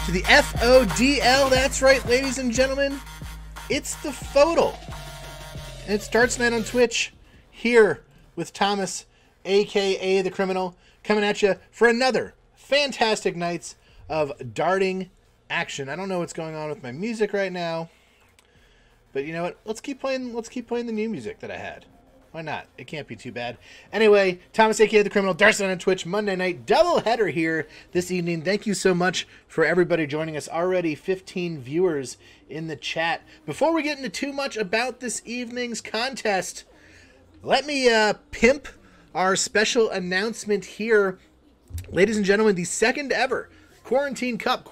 to the FODL. That's right, ladies and gentlemen. It's the FODL. And it starts tonight on Twitch here with Thomas, a.k.a. The Criminal, coming at you for another fantastic nights of darting action. I don't know what's going on with my music right now, but you know what? Let's keep playing the new music that I had. Why not? It can't be too bad. Anyway, Thomas, a.k.a. The Criminal, darts on Twitch, Monday night, doubleheader here this evening. Thank you so much for everybody joining us. Already 15 viewers in the chat. Before we get into too much about this evening's contest, let me pimp our special announcement here. Ladies and gentlemen, the second ever Quarantine Cup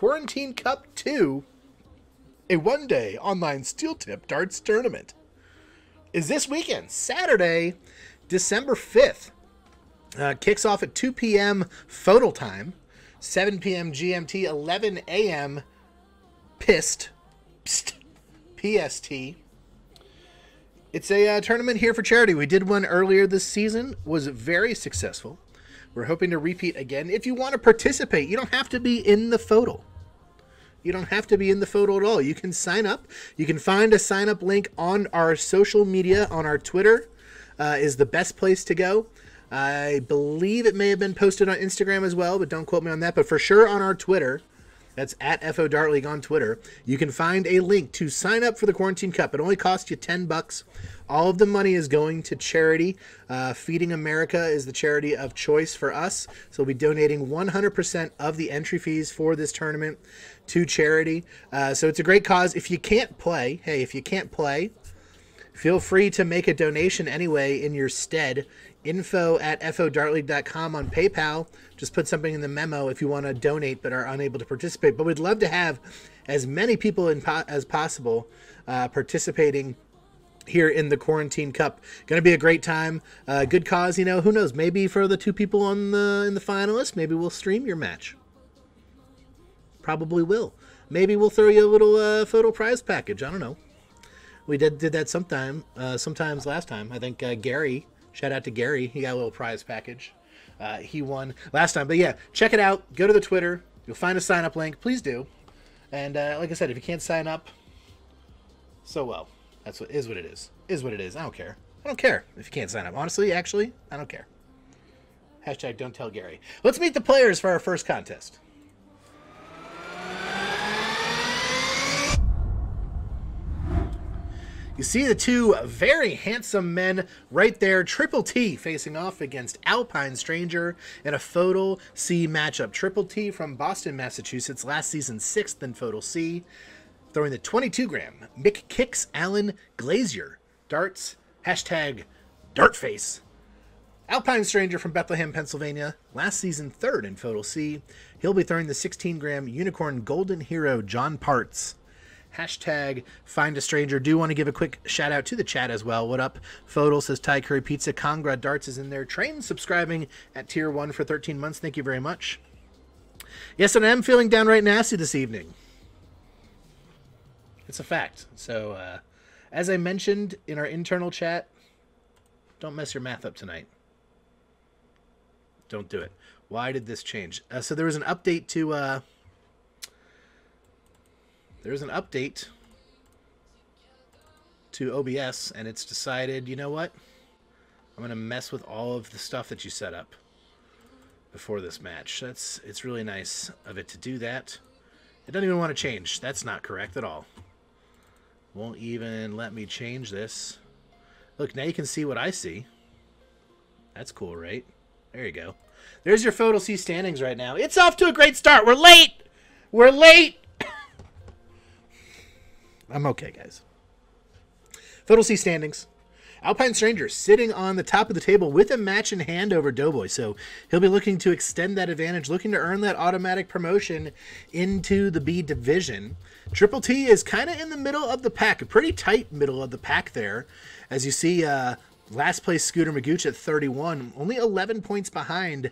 2, a one-day online steel tip darts tournament, is this weekend, Saturday, December 5th. Kicks off at 2 p.m. FODL time, 7 p.m. GMT, 11 a.m. PST. It's a tournament here for charity. We did one earlier this season, was very successful. We're hoping to repeat again. If you want to participate, you don't have to be in the FODL. You don't have to be in the FODL at all. You can sign up. You can find a sign-up link on our social media, on our Twitter is the best place to go. I believe it may have been posted on Instagram as well, but don't quote me on that. But for sure on our Twitter, that's at FODartLeague on Twitter, you can find a link to sign up for the Quarantine Cup. It only costs you $10. All of the money is going to charity. Feeding America is the charity of choice for us. So we'll be donating 100% of the entry fees for this tournament to charity. So it's a great cause. If you can't play, hey, if you can't play, feel free to make a donation anyway in your stead. info@FODartLeague.com on PayPal. Just put something in the memo if you want to donate but are unable to participate. But we'd love to have as many people as possible participating here in the Quarantine Cup. Going to be a great time. Good cause, you know. Who knows? Maybe for the two people in the finalists, maybe we'll stream your match. Probably will. Maybe we'll throw you a little photo prize package. I don't know. We did that sometimes last time. I think Gary, shout out to Gary, he got a little prize package. He won last time. But yeah, check it out. Go to the Twitter. You'll find a sign-up link. Please do. And like I said, if you can't sign up, so well. That's what it is. Is what it is. I don't care. I don't care if you can't sign up. Honestly, actually, I don't care. Hashtag don't tell Gary. Let's meet the players for our first contest. You see the two very handsome men right there. Triple T facing off against Alpine Stranger in a FODL C matchup. Triple T from Boston, Massachusetts, last season 6th in FODL C. Throwing the 22-gram Mick Kicks Allen Glazier darts. Hashtag Dartface. Alpine Stranger from Bethlehem, Pennsylvania, last season 3rd in FODL C. He'll be throwing the 16-gram Unicorn Golden Hero John Parts. Hashtag Find a Stranger. Do want to give a quick shout out to the chat as well. What up? FODL says Thai Curry Pizza. Congrad Darts is in there. Train subscribing at Tier 1 for 13 months. Thank you very much. Yes, and I am feeling downright nasty this evening. It's a fact. So, as I mentioned in our internal chat, don't mess your math up tonight. Don't do it. Why did this change? So there was an update to... There's an update to OBS, and it's decided, you know what? I'm going to mess with all of the stuff that you set up before this match. It's really nice of it to do that. It doesn't even want to change. That's not correct at all. Won't even let me change this. Look, now you can see what I see. That's cool, right? There you go. There's your FODL C standings right now. It's off to a great start. We're late! We're late! I'm okay, guys. FODL C standings. Alpine Stranger sitting on the top of the table with a match in hand over Doughboy. So he'll be looking to extend that advantage, looking to earn that automatic promotion into the B division. Triple T is kind of in the middle of the pack, a pretty tight middle of the pack there. As you see, last place Scooter Magooch at 31, only 11 points behind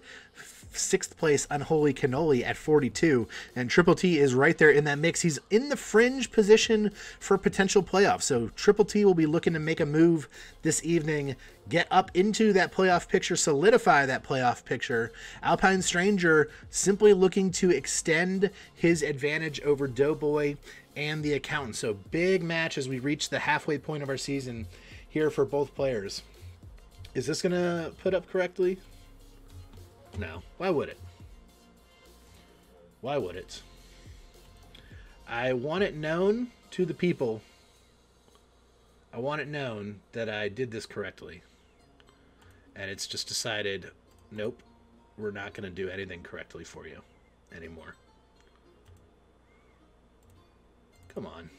6th place Unholy Cannoli at 42, and Triple T is right there in that mix. He's in the fringe position for potential playoffs, so Triple T will be looking to make a move this evening, get up into that playoff picture, solidify that playoff picture. Alpine Stranger simply looking to extend his advantage over Doughboy and the Accountant. So big match as we reach the halfway point of our season here for both players. Is this going to put up correctly? No. Why would it? Why would it? I want it known to the people. I want it known that I did this correctly. And it's just decided, nope, we're not going to do anything correctly for you anymore. Come on.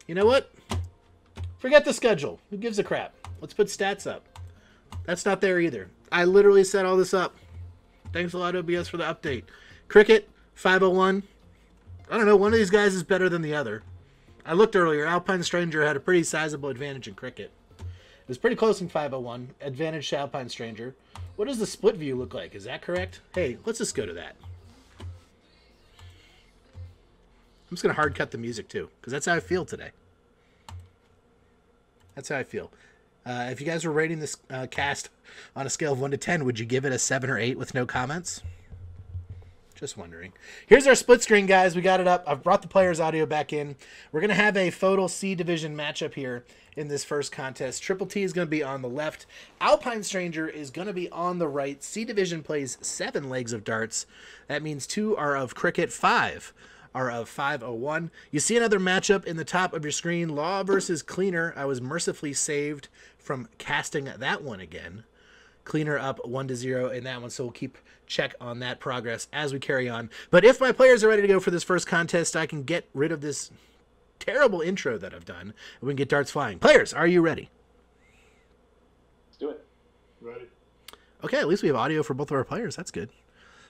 You know what? Forget the schedule. Who gives a crap? Let's put stats up. That's not there either. I literally set all this up. Thanks a lot, OBS, for the update. Cricket, 501. I don't know. One of these guys is better than the other. I looked earlier. Alpine Stranger had a pretty sizable advantage in cricket. It was pretty close in 501. Advantage to Alpine Stranger. What does the split view look like? Is that correct? Hey, let's just go to that. I'm just going to hard cut the music too, because that's how I feel today. That's how I feel. If you guys were rating this cast on a scale of 1 to 10, would you give it a 7 or 8 with no comments? Just wondering. Here's our split screen, guys. We got it up. I've brought the players' audio back in. We're going to have a FODL C division matchup here in this first contest. Triple T is going to be on the left. Alpine Stranger is going to be on the right. C division plays 7 legs of darts. That means 2 are of cricket, 5 are of 501. You see another matchup in the top of your screen. Law versus Cleaner. I was mercifully saved from casting that one again. Cleaner up 1-0 in that one, so we'll keep check on that progress as we carry on. But if my players are ready to go for this first contest, I can get rid of this terrible intro that I've done, and we can get darts flying. Players, are you ready? Let's do it. Ready. Okay, at least we have audio for both of our players. That's good.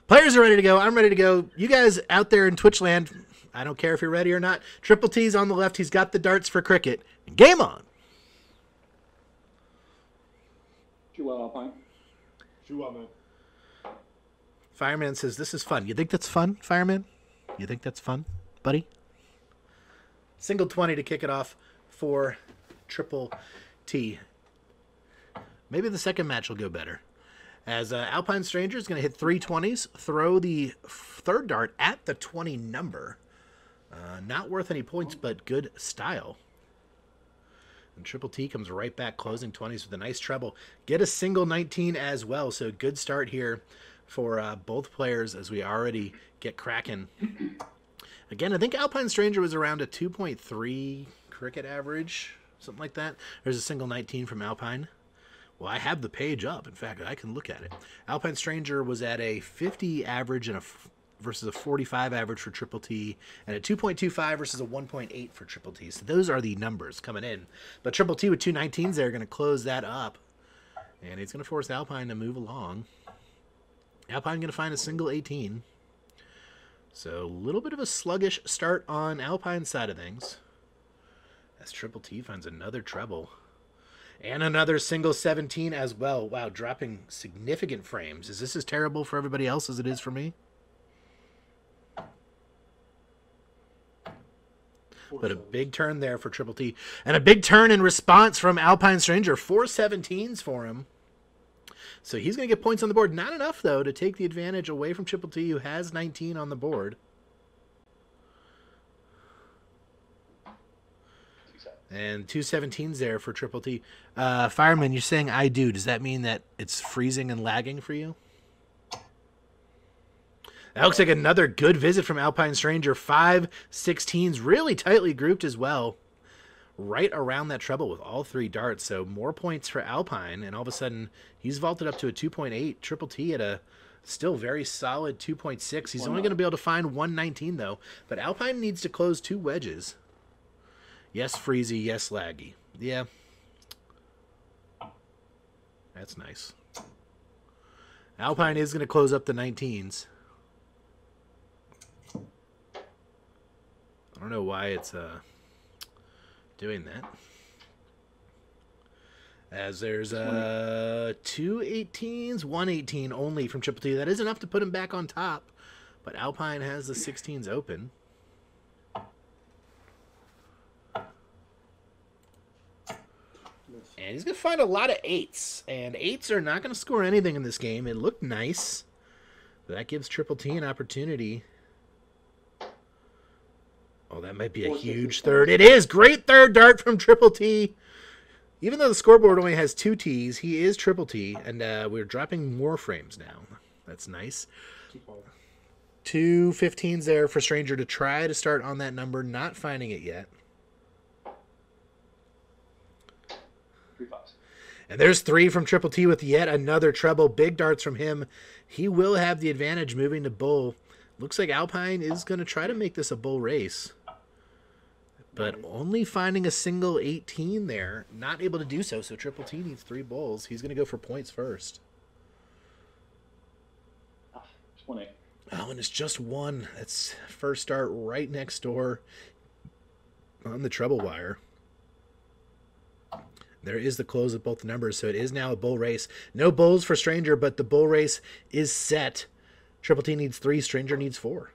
Players are ready to go. I'm ready to go. You guys out there in Twitch land, I don't care if you're ready or not. Triple T's on the left. He's got the darts for cricket. Game on. Shoot well, Alpine. Shoot well, man. Fireman says, this is fun. You think that's fun, Fireman? You think that's fun, buddy? Single 20 to kick it off for Triple T. Maybe the second match will go better. As Alpine Stranger is going to hit 3 20s, throw the third dart at the 20 number. Not worth any points, but good style. And Triple T comes right back, closing 20s with a nice treble. Get a single 19 as well, so good start here for both players as we already get cracking. Again, I think Alpine Stranger was around a 2.3 cricket average, something like that. There's a single 19 from Alpine. Well, I have the page up. In fact, I can look at it. Alpine Stranger was at a 50 average and versus a 45 average for Triple T, and a 2.25 versus a 1.8 for Triple T. So those are the numbers coming in. But Triple T with 2 19s there, going to close that up. And it's going to force Alpine to move along. Alpine going to find a single 18. So a little bit of a sluggish start on Alpine's side of things. As Triple T finds another treble. And another single 17 as well. Wow, dropping significant frames. Is this as terrible for everybody else as it is for me? But a big turn there for Triple T. And a big turn in response from Alpine Stranger. 4 17s for him. So he's going to get points on the board. Not enough, though, to take the advantage away from Triple T, who has 19 on the board. And 2 17s there for Triple T. Fireman, you're saying I do. Does that mean that it's freezing and lagging for you? That looks like another good visit from Alpine Stranger. 5 16s, really tightly grouped as well. Right around that treble with all 3 darts. So more points for Alpine. And all of a sudden, he's vaulted up to a 2.8. Triple T at a still very solid 2.6. He's only going to be able to find 119, though. But Alpine needs to close 2 wedges. Yes, freezy. Yes, laggy. Yeah. That's nice. Alpine is going to close up the 19s. I don't know why it's doing that. As there's 2 18s, 1 18 only from Triple T. That is enough to put him back on top. But Alpine has the 16s open. And he's going to find a lot of 8s. And 8s are not going to score anything in this game. It looked nice. But that gives Triple T an opportunity. Oh, that might be a huge third. It is! Great third dart from Triple T. Even though the scoreboard only has 2 T's, he is Triple T. And we're dropping more frames now. That's nice. 2 15s there for Stranger to try to start on that number. Not finding it yet. 3 5s. And there's 3 from Triple T with yet another treble. Big darts from him. He will have the advantage moving to bull. Looks like Alpine is going to try to make this a bull race. But only finding a single 18 there. Not able to do so. So Triple T needs 3 bulls. He's going to go for points first. Just 1 8. Oh, and it's just 1. That's first start right next door on the treble wire. There is the close of both the numbers, so it is now a bull race. No bulls for Stranger, but the bull race is set. Triple T needs 3, Stranger needs 4.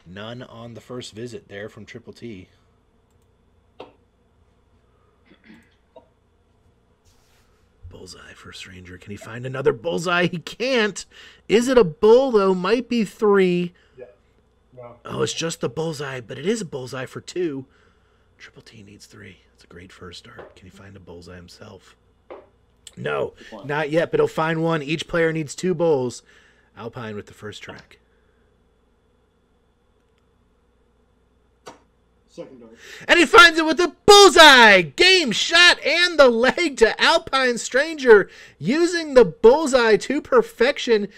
None on the first visit there from Triple T. Bullseye for Stranger. Can he find another bullseye? He can't. Is it a bull, though? Might be 3. Yeah. No. Oh, it's just the bullseye, but it is a bullseye for 2. Triple T needs 3. It's a great first start. Can he find a bullseye himself? No, not yet, but he'll find 1. Each player needs 2 bulls. Alpine with the first track. Second dart. And he finds it with a bullseye! Game shot and the leg to Alpine Stranger. Using the bullseye to perfection.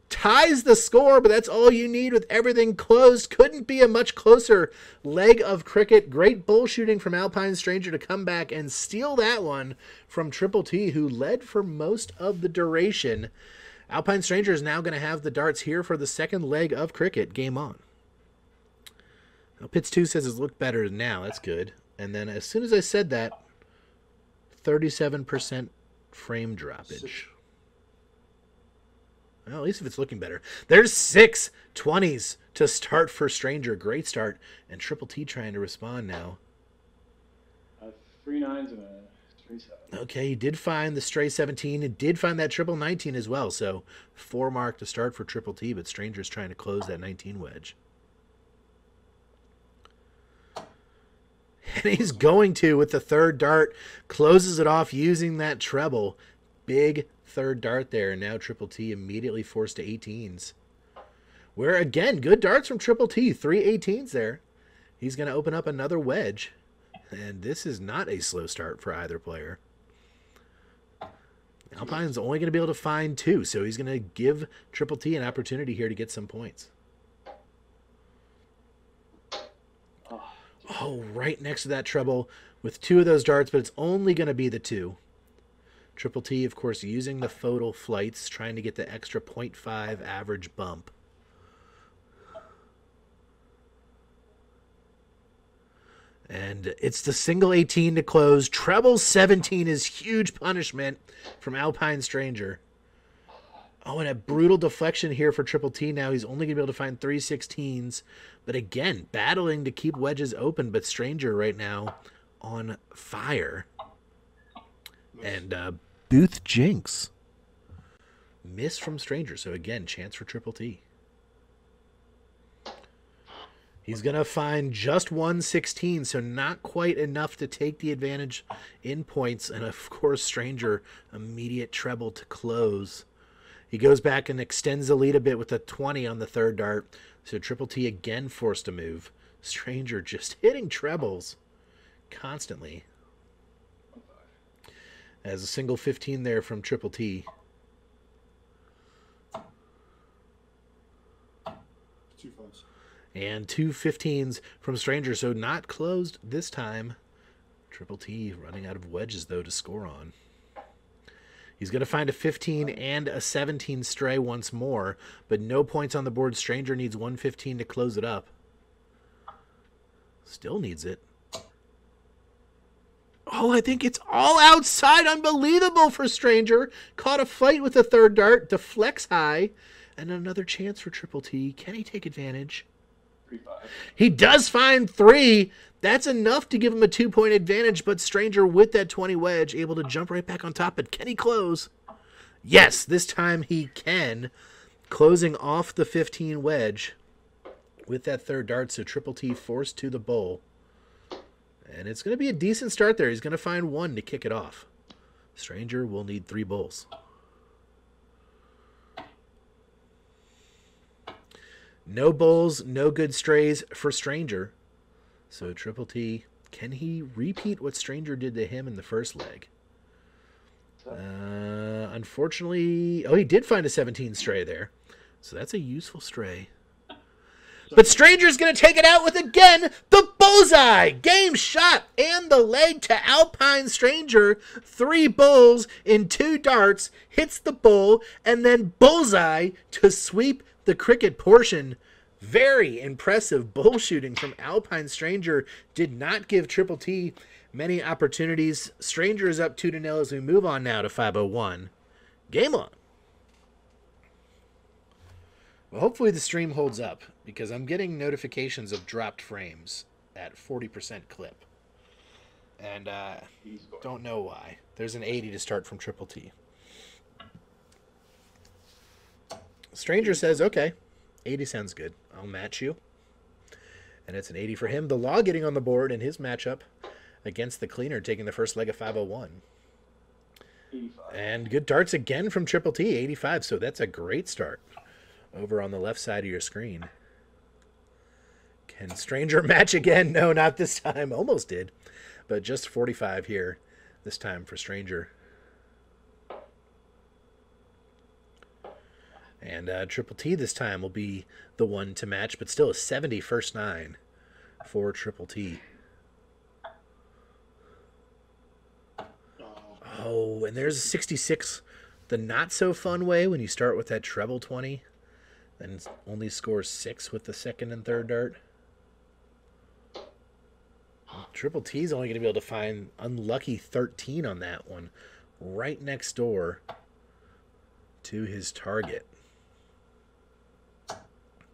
Ties the score, but that's all you need with everything closed. Couldn't be a much closer leg of cricket. Great bull shooting from Alpine Stranger to come back and steal that one from Triple T, who led for most of the duration. Alpine Stranger is now going to have the darts here for the second leg of cricket. Game on. Now, Pitts 2 says it's looked better now. That's good. And then as soon as I said that, 37% frame droppage. Well, at least if it's looking better. There's 6 20s to start for Stranger. Great start. And Triple T trying to respond now. 3 9s and a stray 7. Okay, he did find the stray 17. He did find that triple 19 as well. So 4 mark to start for Triple T, but Stranger's trying to close that 19 wedge. And he's going to with the third dart. Closes it off using that treble. Big third dart there. And now Triple T immediately forced to 18s. Where, again, good darts from Triple T. 3 18s there. He's going to open up another wedge. And this is not a slow start for either player. Alpine's only going to be able to find 2. So he's going to give Triple T an opportunity here to get some points. Oh, right next to that treble with 2 of those darts, but it's only going to be the 2. Triple T, of course, using the FODL flights, trying to get the extra 0.5 average bump. And it's the single 18 to close. Treble 17 is huge punishment from Alpine Stranger. Oh, and a brutal deflection here for Triple T now. He's only going to be able to find 3 16s. But again, battling to keep wedges open, but Stranger right now on fire. And Booth jinx. Miss from Stranger. So again, chance for Triple T. He's going to find just 1 16, so not quite enough to take the advantage in points. And of course, Stranger, immediate treble to close. He goes back and extends the lead a bit with a 20 on the third dart. So Triple T again forced to move. Stranger just hitting trebles constantly. As a single 15 there from Triple T. 2 5s. And 2 15s from Stranger. So not closed this time. Triple T running out of wedges, though, to score on. He's going to find a 15 and a 17 stray once more, but no points on the board. Stranger needs 115 to close it up. Still needs it. Oh, I think it's all outside. Unbelievable for Stranger. Caught a fight with the third dart. Deflects high. And another chance for Triple T. Can he take advantage? 3-5. He does find 3. That's enough to give him a 2-point advantage, but Stranger with that 20 wedge able to jump right back on top. But can he close? Yes, this time he can. Closing off the 15 wedge with that third dart. So Triple T forced to the bowl. And it's going to be a decent start there. He's going to find 1 to kick it off. Stranger will need 3 bowls. No bowls, no good strays for Stranger. So Triple T, can he repeat what Stranger did to him in the first leg? Unfortunately, oh, he did find a 17 stray there. So that's a useful stray. But Stranger's going to take it out with, again, the bullseye. Game shot and the leg to Alpine Stranger. 3 bowls in 2 darts. Hits the bowl and then bullseye to sweep the cricket portion. Very impressive bull shooting from Alpine Stranger. Did not give Triple T many opportunities. Stranger is up 2-0 as we move on now to 501. Game on. Well, hopefully the stream holds up because I'm getting notifications of dropped frames at 40% clip. And don't know why. There's an 80 to start from Triple T. Stranger says, okay, 80 sounds good. I'll match you. And it's an 80 for him. The Law getting on the board in his matchup against the Cleaner, taking the first leg of 501. 85. And good darts again from Triple T, 85. So that's a great start over on the left side of your screen. Can Stranger match again? No, not this time. Almost did. But just 45 here this time for Stranger. And Triple T this time will be the one to match, but still a 70 first 9 for Triple T. Oh, and there's a 66, the not-so-fun way when you start with that treble 20, then only scores 6 with the second and third dart. Triple T's only going to be able to find unlucky 13 on that one, right next door to his target.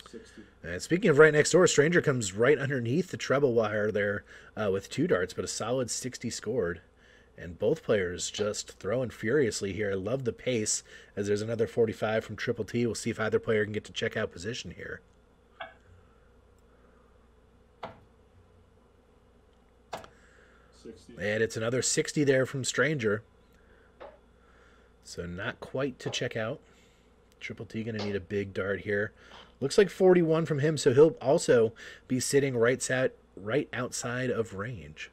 60. And speaking of right next door, Stranger comes right underneath the treble wire there with 2 darts, but a solid 60 scored. And both players just throwing furiously here. I love the pace as there's another 45 from Triple T. We'll see if either player can get to check out position here. And it's another 60 there from Stranger. So not quite to check out. Triple T going to need a big dart here. Looks like 41 from him, so he'll also be sitting right outside of range.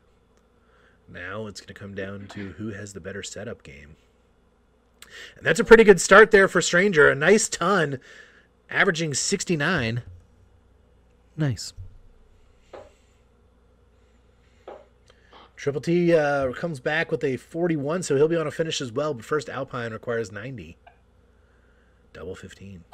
Now it's going to come down to who has the better setup game. And that's a pretty good start there for Stranger. A nice ton, averaging 69. Nice. Triple T comes back with a 41, so he'll be on a finish as well. But first, Alpine requires 90. Double 15.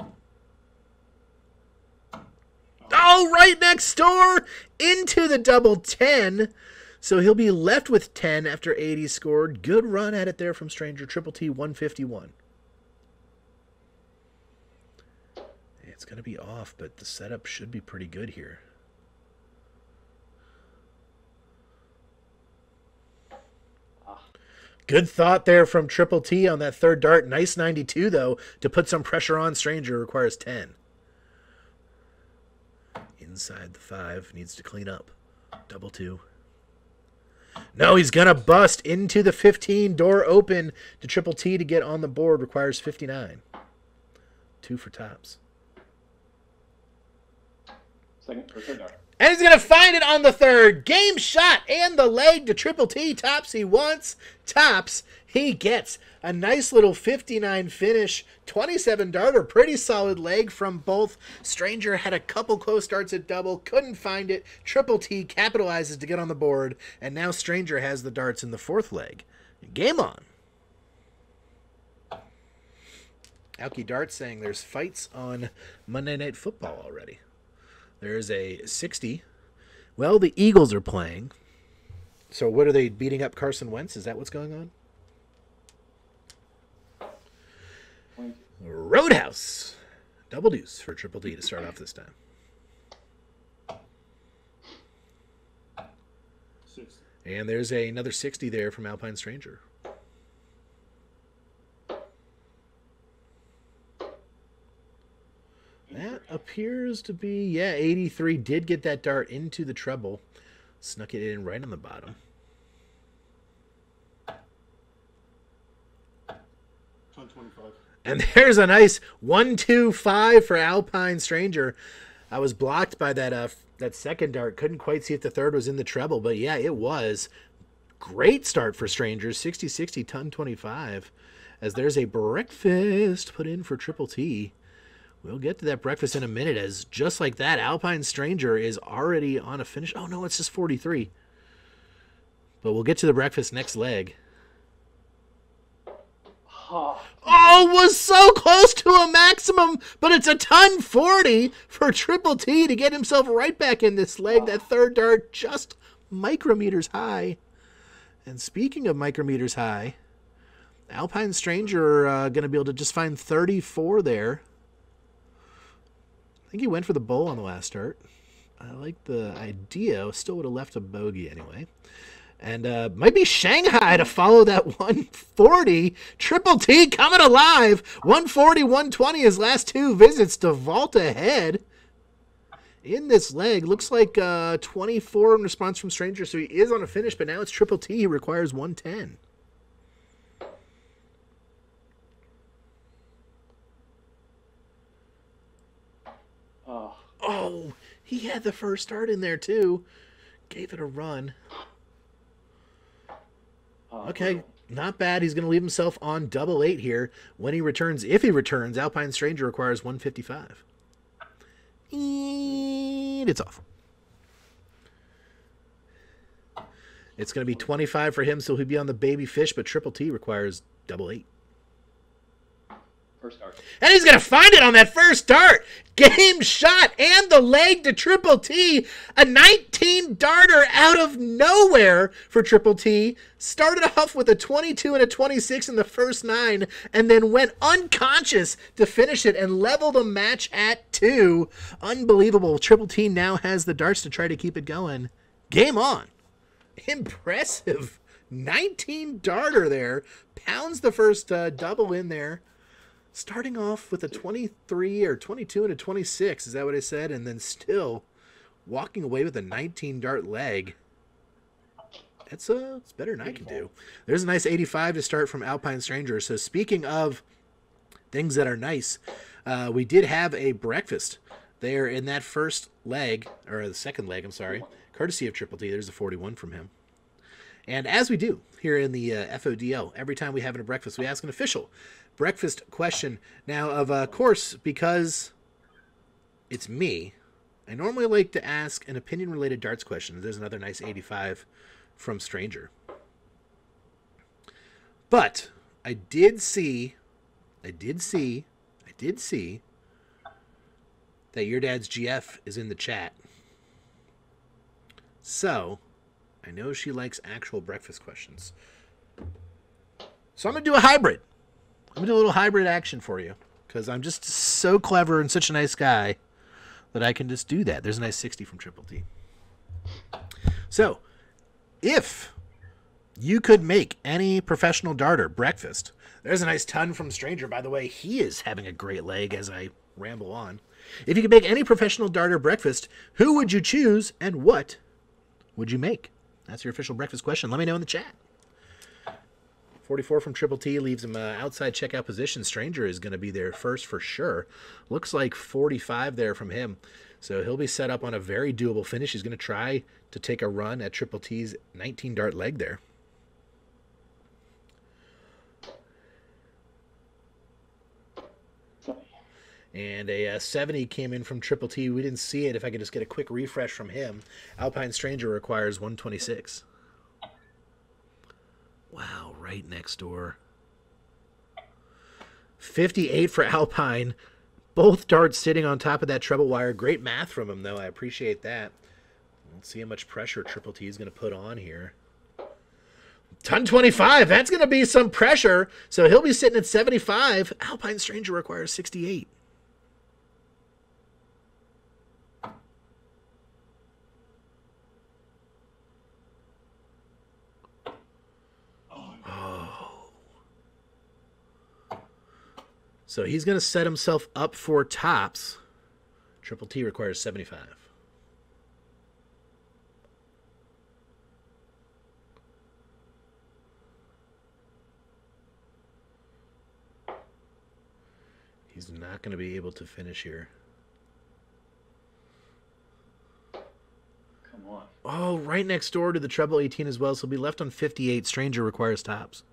Oh, right next door into the double 10. So he'll be left with 10 after 80 scored. Good run at it there from Stranger. Triple T 151. It's going to be off, but the setup should be pretty good here. Good thought there from Triple T on that third dart. Nice 92, though, to put some pressure on. Stranger requires 10. Inside the 5. Needs to clean up. Double 2. No, he's going to bust into the 15. Door open to Triple T to get on the board. Requires 59. 2 for tops. Second or third dart. And he's going to find it on the third. Game shot and the leg to Triple T. Tops he wants. Tops he gets. A nice little 59 finish. 27 darter. Pretty solid leg from both. Stranger had a couple close darts at double. Couldn't find it. Triple T capitalizes to get on the board. And now Stranger has the darts in the fourth leg. Game on. Alky Darts saying there's fights on Monday Night Football already. There's a 60. Well, the Eagles are playing. So what are they beating up Carson Wentz? Is that what's going on? 22. Roadhouse. Double deuce for Triple D to start off this time. 60. And there's another 60 there from Alpine Stranger. That appears to be, yeah, 83 did get that dart into the treble. Snuck it in right on the bottom. 125. And there's a nice 1-2-5 for Alpine Stranger. I was blocked by that that second dart. Couldn't quite see if the third was in the treble, but yeah, it was. Great start for Strangers. 60-60, ton 25. As there's a breakfast put in for Triple T. We'll get to that breakfast in a minute, as just like that, Alpine Stranger is already on a finish. Oh, no, it's just 43. But we'll get to the breakfast next leg. Oh, was so close to a maximum, but it's a ton 40 for Triple T to get himself right back in this leg. That third dart just micrometers high. And speaking of micrometers high, Alpine Stranger going to be able to just find 34 there. I think he went for the bowl on the last start. I like the idea. Still would have left a bogey anyway. And might be Shanghai to follow that 140. Triple T coming alive. 140, 120 his last two visits to vault ahead in this leg. Looks like 24 in response from Stranger, so he is on a finish, but now it's Triple T. He requires 110. Oh, he had the first start in there, too. Gave it a run. Okay, not bad. He's going to leave himself on double 8 here. When he returns, if he returns, Alpine Stranger requires 155. And it's off. It's going to be 25 for him, so he'll be on the baby fish, but Triple T requires double 8. First start. And he's going to find it on that first dart. Game shot and the leg to Triple T. A 19 darter out of nowhere for Triple T. Started off with a 22 and a 26 in the first 9 and then went unconscious to finish it and level the match at 2. Unbelievable. Triple T now has the darts to try to keep it going. Game on. Impressive. 19 darter there. Pounds the first double in there. Starting off with a 23 or 22 and a 26, is that what I said? And then still walking away with a 19 dart leg. It's better than I can do. There's a nice 85 to start from Alpine Stranger. So speaking of things that are nice, we did have a breakfast there in that first leg, or the second leg, I'm sorry, courtesy of Triple T. There's a 41 from him. And as we do here in the FODL, every time we have a breakfast, we ask an official breakfast question. Now, of course, because it's me, I normally like to ask an opinion-related darts question. There's another nice 85 from Stranger. But I did see that your dad's GF is in the chat. So I know she likes actual breakfast questions. So I'm going to do a hybrid. I'm going to do a little hybrid action for you because I'm just so clever and such a nice guy that I can just do that. There's a nice 60 from Triple T. So if you could make any professional darter breakfast, there's a nice ton from Stranger. By the way, he is having a great leg as I ramble on. If you could make any professional darter breakfast, who would you choose and what would you make? That's your official breakfast question. Let me know in the chat. 44 from Triple T leaves him outside checkout position. Stranger is going to be there first for sure. Looks like 45 there from him. So he'll be set up on a very doable finish. He's going to try to take a run at Triple T's 19 dart leg there. And a 70 came in from Triple T. We didn't see it. If I could just get a quick refresh from him. Alpine Stranger requires 126. Wow, right next door. 58 for Alpine. Both darts sitting on top of that treble wire. Great math from him, though. I appreciate that. Let's see how much pressure Triple T is going to put on here. Ton 25. That's going to be some pressure. So he'll be sitting at 75. Alpine Stranger requires 68. Oh. So he's going to set himself up for tops. Triple T requires 75. He's not going to be able to finish here. Come on. Oh, right next door to the treble 18 as well. So he'll be left on 58. Stranger requires tops.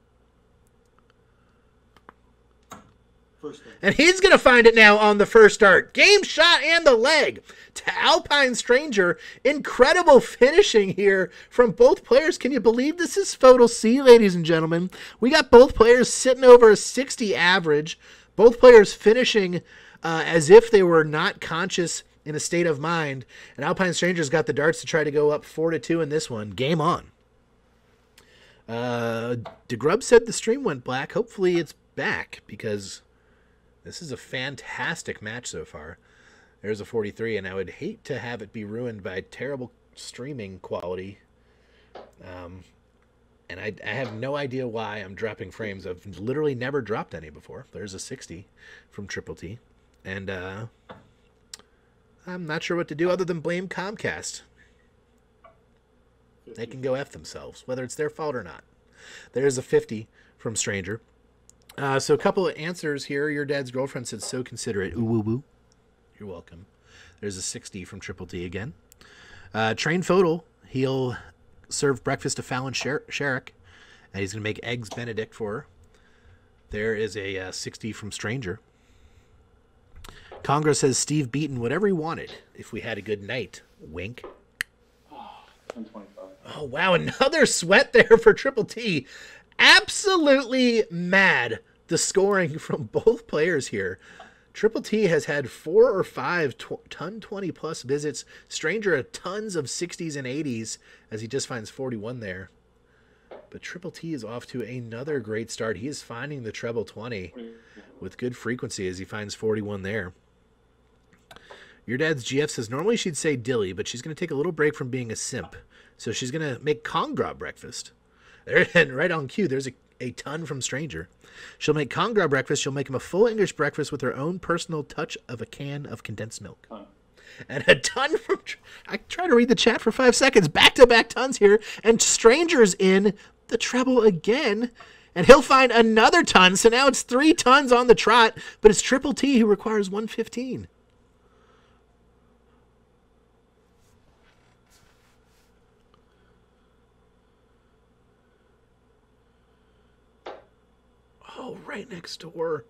And he's going to find it now on the first start. Game shot and the leg to Alpine Stranger. Incredible finishing here from both players. Can you believe this is FODL C, ladies and gentlemen? We got both players sitting over a 60 average. Both players finishing as if they were not conscious in a state of mind. And Alpine Stranger's got the darts to try to go up 4-2 in this one. Game on. DeGrub said the stream went black. Hopefully it's back because this is a fantastic match so far. There's a 43, and I would hate to have it be ruined by terrible streaming quality. And I have no idea why I'm dropping frames. I've literally never dropped any before. There's a 60 from Triple T. And I'm not sure what to do other than blame Comcast. They can go F themselves, whether it's their fault or not. There's a 50 from Stranger. So a couple of answers here. Your dad's girlfriend said, so considerate. Ooh, woo, woo. You're welcome. There's a 60 from Triple T again. Train FODL. He'll serve breakfast to Fallon Sherrick, and he's going to make eggs Benedict for her. There is a 60 from Stranger. Congress says Steve Beaton, whatever he wanted, if we had a good night. Wink. Oh, 125. Oh, wow. Another sweat there for Triple T. Absolutely mad, the scoring from both players here. Triple T has had 4 or 5 ton 20-plus visits. Stranger had tons of 60s and 80s as he just finds 41 there. But Triple T is off to another great start. He is finding the treble 20 with good frequency as he finds 41 there. Your dad's GF says normally she'd say dilly, but she's going to take a little break from being a simp. So she's going to make Congra breakfast. There, and right on cue, there's a ton from Stranger. She'll make Congra breakfast. She'll make him a full English breakfast with her own personal touch of a can of condensed milk. And a ton from... I try to read the chat for 5 seconds. Back-to-back tons here. And Stranger's in the treble again. And he'll find another ton. So now it's 3 tons on the trot. But it's Triple T who requires 115. Oh, right next door.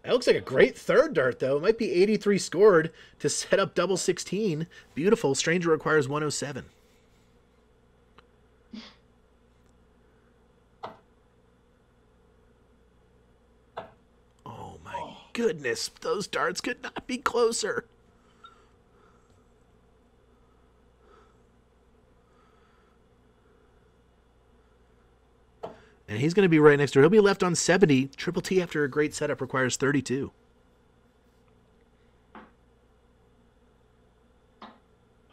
That looks like a great third dart, though. It might be 83 scored to set up double 16. Beautiful. Stranger requires 107. Oh, my goodness. Those darts could not be closer. And he's going to be right next door. He'll be left on 70. Triple T, after a great setup, requires 32.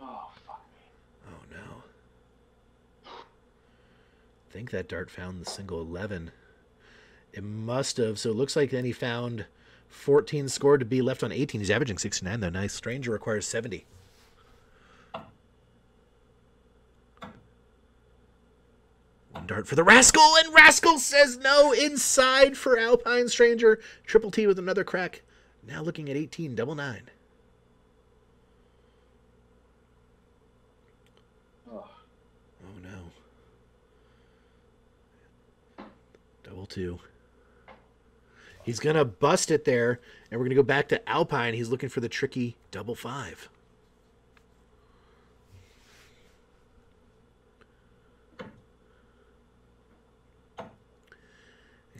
Oh, fuck me. Oh, no. I think that dart found the single 11. It must have. So it looks like then he found 14 scored to be left on 18. He's averaging 69, though. Nice. Stranger requires 70. Dart for the Rascal, and Rascal says no. Inside for Alpine Stranger. Triple T with another crack. Now looking at 18, double 9. Oh, no. Double 2. He's going to bust it there, and we're going to go back to Alpine. He's looking for the tricky double 5.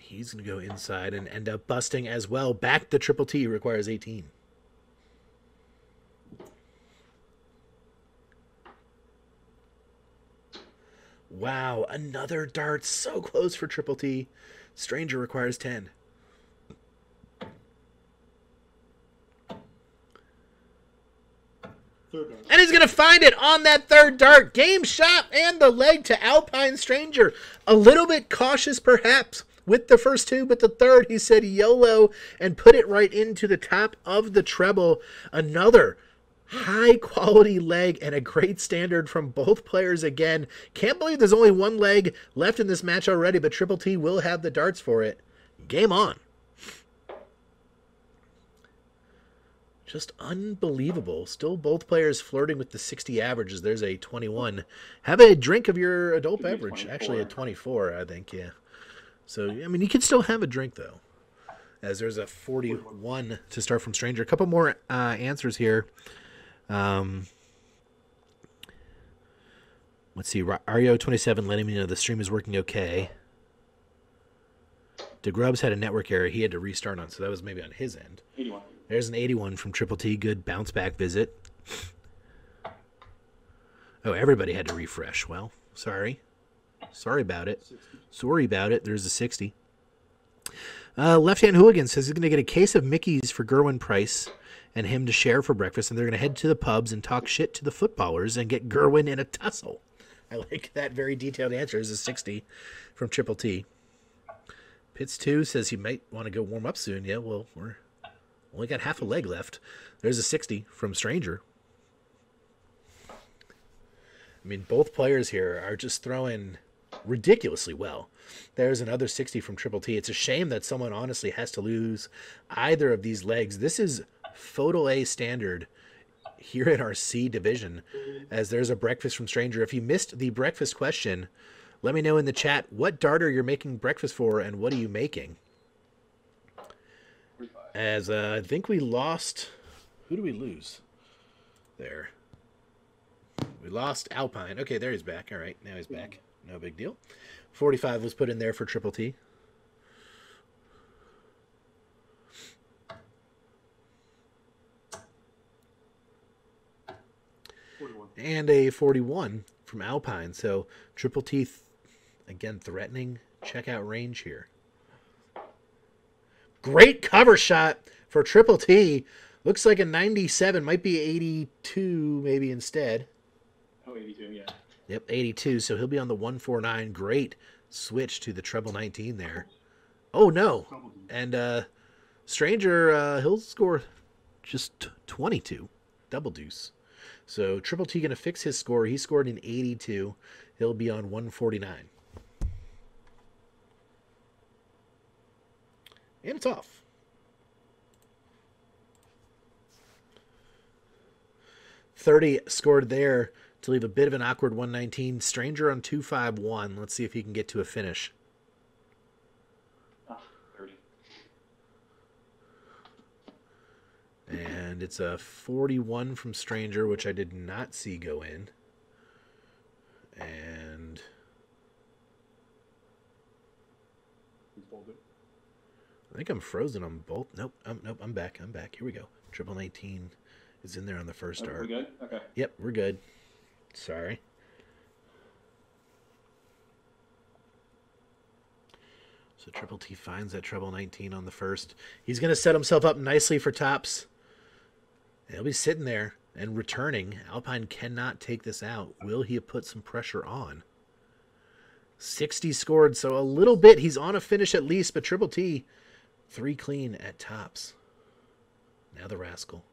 He's going to go inside and end up busting as well. Back to Triple T requires 18. Wow, another dart. So close for Triple T. Stranger requires 10. Third dart. And he's going to find it on that third dart. Game shot and the leg to Alpine Stranger. A little bit cautious, perhaps, with the first two, but the third, he said YOLO and put it right into the top of the treble. Another high-quality leg and a great standard from both players again. Can't believe there's only one leg left in this match already, but Triple T will have the darts for it. Game on. Just unbelievable. Still both players flirting with the 60 averages. There's a 21. Have a drink of your adult beverage. Actually, a 24, I think, yeah. So, I mean, you can still have a drink, though. As there's a 41 to start from Stranger. A couple more answers here. Let's see. Ario27 letting me know the stream is working okay. DeGrubs had a network error. He had to restart on, so that was maybe on his end. 81. There's an 81 from Triple T. Good bounce back visit. Oh, everybody had to refresh. Well, sorry. Sorry about it. 60. Sorry about it. There's a 60. Left-hand Hooligan says he's going to get a case of Mickey's for Gerwin Price and him to share for breakfast, and they're going to head to the pubs and talk shit to the footballers and get Gerwin in a tussle. I like that very detailed answer. There's a 60 from Triple T. Pitts 2 says he might want to go warm up soon. Yeah, well, we're only got half a leg left. There's a 60 from Stranger. I mean, both players here are just throwing ridiculously well. There's another 60 from Triple T. It's a shame that someone honestly has to lose either of these legs. This is FODL A standard here in our C division, as there's a breakfast from Stranger. If you missed the breakfast question, let me know in the chat what darter you're making breakfast for and what are you making. As I think we lost... Who do we lose? There. We lost Alpine. Okay, there he's back. All right, now he's back. No big deal. 45 was put in there for Triple T. And a 41 from Alpine. So Triple T, again, threatening checkout range here. Great cover shot for Triple T. Looks like a 97. Might be 82 maybe instead. Oh, 82, yeah. Yep, 82. So he'll be on the 149. Great switch to the treble 19 there. Oh, no. And Stranger, he'll score just 22. Double deuce. So Triple T going to fix his score. He scored an 82. He'll be on 149. And it's off. $30 scored there to leave a bit of an awkward 119. Stranger on 251. Let's see if he can get to a finish. 30. And it's a 41 from Stranger, which I did not see go in. And I think I'm frozen on both. Nope, I'm back. I'm back. Here we go. Triple 19 is in there on the first dart. We good? Okay. Yep, we're good. Sorry. So Triple T finds that treble 19 on the first. He's going to set himself up nicely for tops. He'll be sitting there and returning. Alpine cannot take this out. Will he put some pressure on? 60 scored, so a little bit. He's on a finish at least, but Triple T, 3 clean at tops. Now the rascal.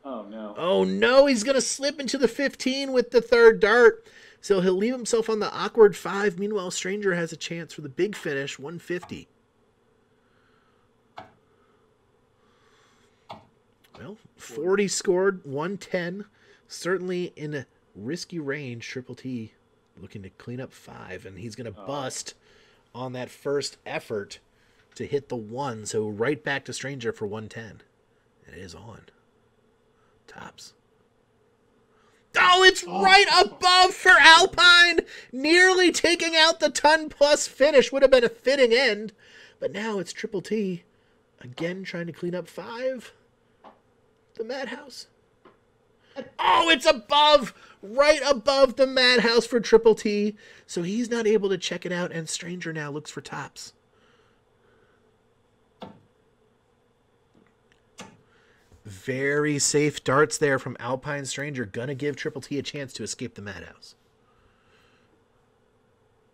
Oh, no. Oh, no, he's going to slip into the 15 with the third dart. So he'll leave himself on the awkward 5. Meanwhile, Stranger has a chance for the big finish, 150. Well, 40 scored, 110. Certainly in a risky range. Triple T looking to clean up 5, and he's going to bust on that first effort to hit the 1. So right back to Stranger for 110. And it is on. Tops. Oh, it's right above for Alpine. Nearly taking out the ton-plus finish. Would have been a fitting end. But now it's Triple T. Again trying to clean up 5. The Madhouse. Oh, it's above, right above the Madhouse for Triple T. So he's not able to check it out, and Stranger now looks for tops. Very safe darts there from Alpine Stranger. Gonna give Triple T a chance to escape the Madhouse.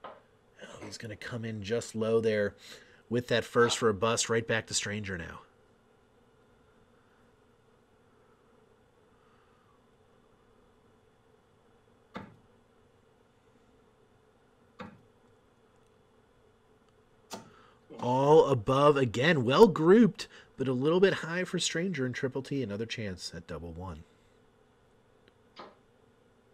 Oh, he's gonna come in just low there with that first for a bust. Right back to Stranger now. All above again. Well grouped, but a little bit high for Stranger and Triple T. Another chance at double one.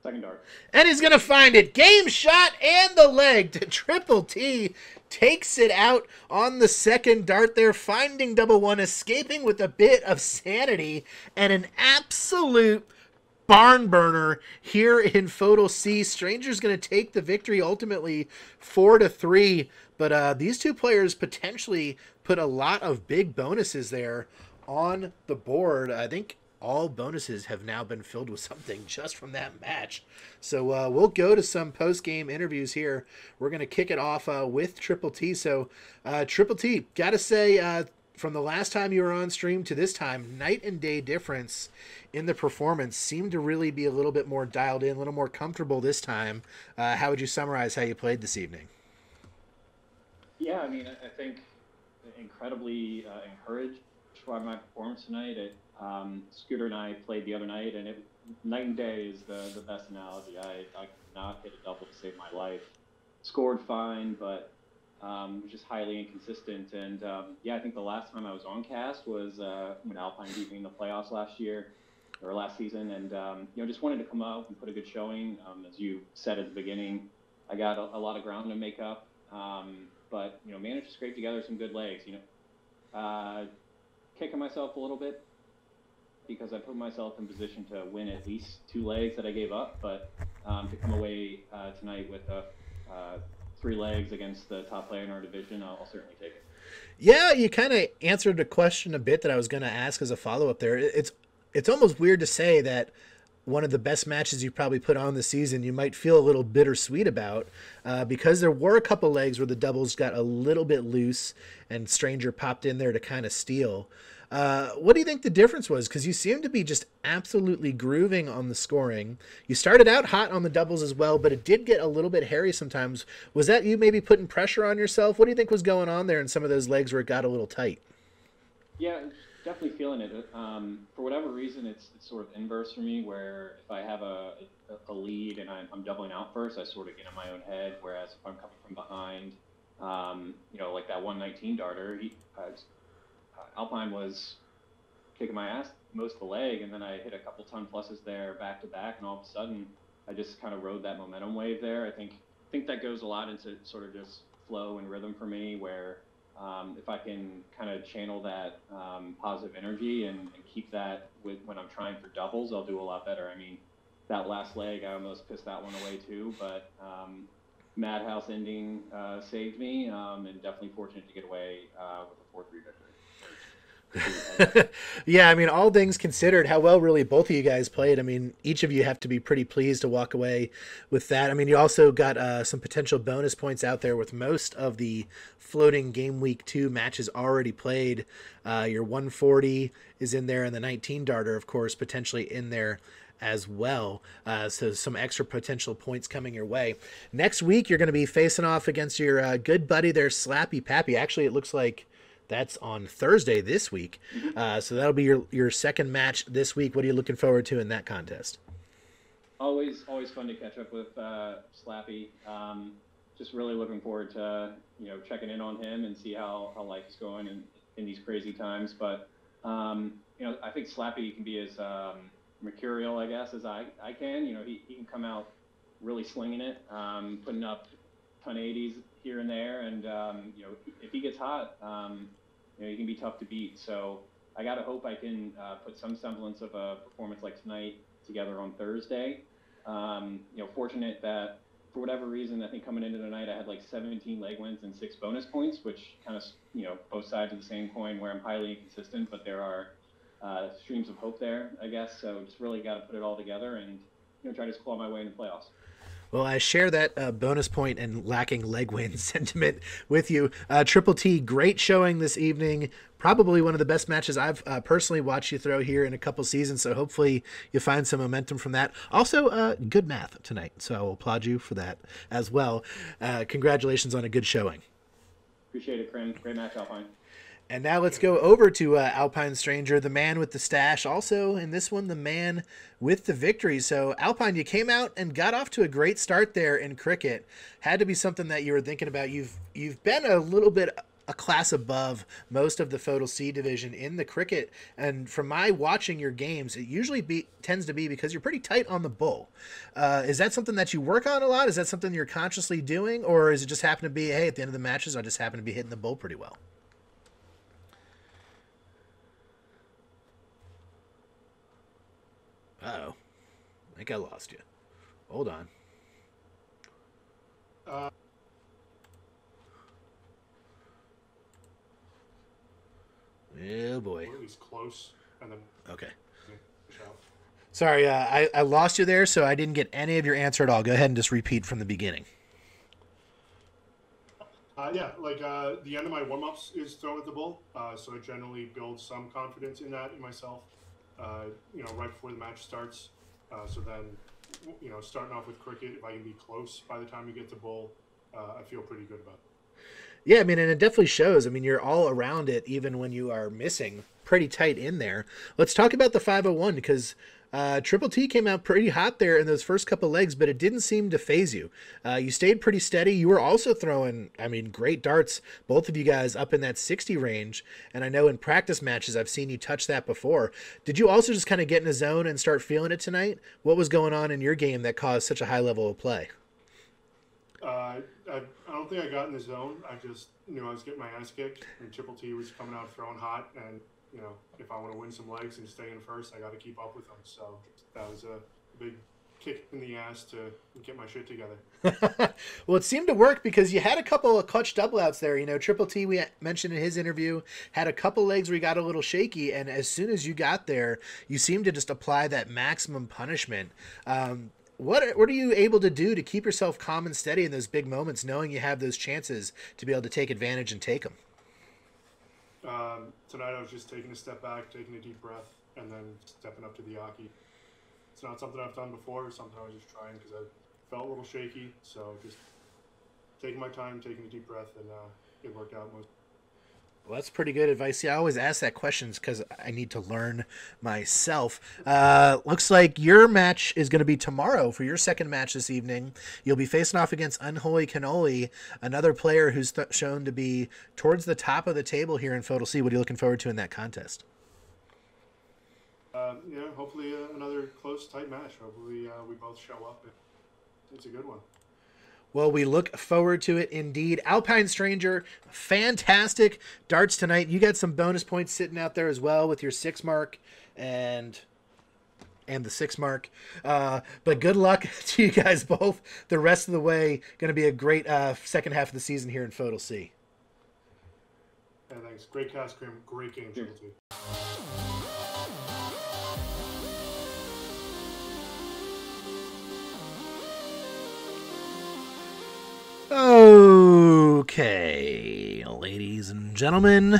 Second dart. And he's going to find it. Game shot and the leg to Triple T. Takes it out on the second dart there, finding double one, escaping with a bit of sanity and an absolute barn burner here in FODL C. Stranger's going to take the victory ultimately 4-3. But these two players potentially put a lot of big bonuses there on the board. I think all bonuses have now been filled with something just from that match. So we'll go to some post-game interviews here. We're going to kick it off with Triple T. So Triple T, got to say, from the last time you were on stream to this time, night and day difference in the performance. Seemed to really be a little bit more dialed in, a little more comfortable this time. How would you summarize how you played this evening? Yeah, I mean, I think incredibly encouraged by my performance tonight. Scooter and I played the other night, and night and day is the best analogy. I could not hit a double to save my life. Scored fine, but was just highly inconsistent. And yeah, I think the last time I was on cast was when Alpine beat me in the playoffs last season. And you know, just wanted to come out and put a good showing. As you said at the beginning, I got a lot of ground to make up. But, you know, managed to scrape together some good legs, you know. Kicking myself a little bit because I put myself in position to win at least 2 legs that I gave up. But to come away tonight with 3 legs against the top player in our division, I'll certainly take it. Yeah, you kind of answered the question a bit that I was going to ask as a follow-up there. It's almost weird to say that one of the best matches you probably put on the season, you might feel a little bittersweet about because there were a couple legs where the doubles got a little bit loose and Stranger popped in there to kind of steal. What do you think the difference was? Because you seem to be just absolutely grooving on the scoring. You started out hot on the doubles as well, but it did get a little bit hairy sometimes. Was that you maybe putting pressure on yourself? What do you think was going on there in some of those legs where it got a little tight? Yeah, definitely feeling it. For whatever reason, it's sort of inverse for me, where if I have a lead and I'm doubling out first, I sort of get in my own head. Whereas if I'm coming from behind, you know, like that 119 darter, Alpine was kicking my ass most of the leg, and then I hit a couple ton pluses there back to back, and all of a sudden I just kind of rode that momentum wave there. I think that goes a lot into sort of just flow and rhythm for me, where if I can kind of channel that positive energy and keep that when I'm trying for doubles, I'll do a lot better. I mean, that last leg, I almost pissed that one away too, but Madhouse ending saved me, and definitely fortunate to get away with a 4-3 victory. Yeah, I mean, all things considered, how well really both of you guys played. I mean, each of you have to be pretty pleased to walk away with that. I mean, you also got some potential bonus points out there with most of the floating game week 2 matches already played. Your 140 is in there, and the 19 darter, of course, potentially in there as well. So some extra potential points coming your way. Next week, you're going to be facing off against your good buddy there, Slappy Pappy. Actually, it looks like that's on Thursday this week. So that'll be your second match this week. What are you looking forward to in that contest? Always fun to catch up with Slappy. Just really looking forward to, you know, checking in on him and see how life is going in these crazy times. But, you know, I think Slappy can be as mercurial, I guess, as I can. You know, he can come out really slinging it, putting up ton 80s here and there. And, you know, if he gets hot, you know, he can be tough to beat. So I got to hope I can put some semblance of a performance like tonight together on Thursday. You know, fortunate that for whatever reason, I think coming into the night, I had like 17 leg wins and 6 bonus points, which kind of, you know, both sides of the same coin where I'm highly inconsistent, but there are streams of hope there, I guess. So just really got to put it all together and try to claw my way into playoffs. Well, I share that bonus point and lacking leg win sentiment with you. Triple T, great showing this evening. Probably one of the best matches I've personally watched you throw here in a couple seasons, so hopefully you find some momentum from that. Also, good math tonight, so I will applaud you for that as well. Congratulations on a good showing. Appreciate it, Corinne. Great match, Alpine. And now let's go over to Alpine Stranger, the man with the stash. Also, in this one, the man with the victory. So, Alpine, you came out and got off to a great start there in cricket. Had to be something that you were thinking about. You've been a little bit a class above most of the FODL C division in the cricket. And from my watching your games, it usually tends to be because you're pretty tight on the bull. Is that something that you work on a lot? Is that something you're consciously doing? Or is it just happen to be, hey, at the end of the matches, I just happen to be hitting the bull pretty well? Uh-oh. I think I lost you. Hold on. Oh, boy. At least close. And then okay. Sorry, I lost you there, so I didn't get any of your answer at all. Go ahead and just repeat from the beginning. Yeah, the end of my warm-ups is thrown at the bull, so I generally build some confidence in that in myself. Right before the match starts. So then, starting off with cricket, if I can be close by the time you get to bull, I feel pretty good about it. Yeah, I mean, and it definitely shows. I mean, you're all around it, even when you are missing pretty tight in there. Let's talk about the 501 because Triple T came out pretty hot there in those first couple legs, but it didn't seem to phase you. You stayed pretty steady. You were also throwing, great darts, both of you guys up in that 60 range. And I know in practice matches, I've seen you touch that before. Did you also just kind of get in a zone and start feeling it tonight? What was going on in your game that caused such a high level of play? I don't think I got in the zone. I just knew I was getting my ass kicked, and Triple T was coming out throwing hot, and if I want to win some legs and stay in first, I got to keep up with them. So that was a big kick in the ass to get my shit together. Well, it seemed to work because you had a couple of clutch double outs there. Triple T, we mentioned in his interview, had a couple legs where he got a little shaky, and as soon as you got there, you seemed to just apply that maximum punishment. What are you able to do to keep yourself calm and steady in those big moments, knowing you have those chances to be able to take advantage and take them? Tonight I was just taking a step back, taking a deep breath, and then stepping up to the Yaki. It's not something I've done before, something I was just trying because I felt a little shaky. So just taking my time, taking a deep breath, and it worked out most. Well, that's pretty good advice. See, I always ask that questions because I need to learn myself. Looks like your match is going to be tomorrow for your second match this evening. You'll be facing off against Unholy Cannoli, another player who's shown to be towards the top of the table here in FODL C. What are you looking forward to in that contest? Hopefully another close, tight match. Hopefully we both show up. It's a good one. Well, we look forward to it indeed. Alpine Stranger, fantastic darts tonight. You got some bonus points sitting out there as well with your 6 mark and the 6 mark. But good luck to you guys both the rest of the way. Going to be a great second half of the season here in FODL C. Yeah, thanks. Great cast, Grim. Great game, Triple T. Okay, ladies and gentlemen.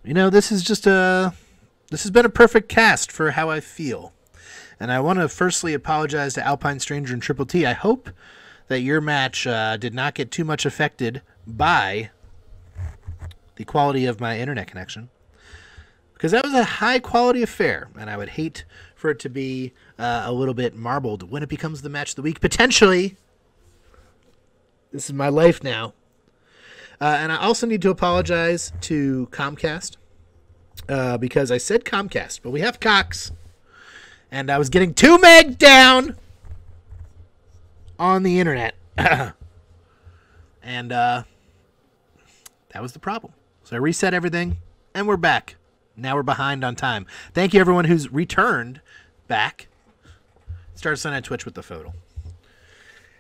This has been a perfect cast for how I feel. And I want to firstly apologize to Alpine Stranger and Triple T. I hope that your match did not get too much affected by the quality of my internet connection. Because that was a high-quality affair, and I would hate for it to be a little bit marbled when it becomes the match of the week. Potentially, this is my life now. And I also need to apologize to Comcast because I said Comcast, but we have Cox. And I was getting 2 meg down on the internet. And that was the problem. So I reset everything, and we're back. Now we're behind on time. Thank you, everyone who's returned back. Start us on Twitch with the FODL.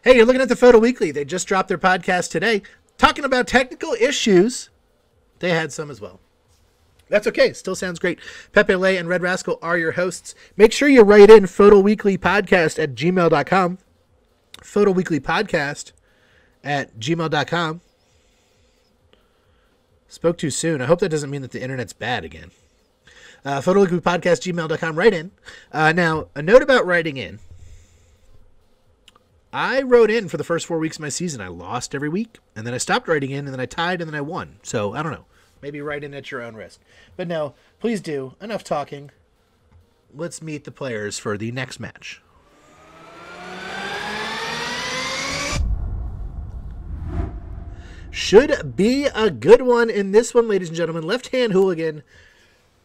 Hey, you're looking at the FODL Weekly. They just dropped their podcast today talking about technical issues. They had some as well. That's okay. Still sounds great. Pepe Le and Red Rascal are your hosts. Make sure you write in photoweeklypodcast@gmail.com. Photoweeklypodcast@gmail.com. Spoke too soon. I hope that doesn't mean that the internet's bad again. Photoweeklypodcast@gmail.com. Write in. Now, a note about writing in. I wrote in for the first 4 weeks of my season. I lost every week, and then I stopped writing in, and then I tied, and then I won. So, I don't know. Maybe write in at your own risk. But no, please do. Enough talking. Let's meet the players for the next match. Should be a good one in this one, ladies and gentlemen. Left-hand Hooligan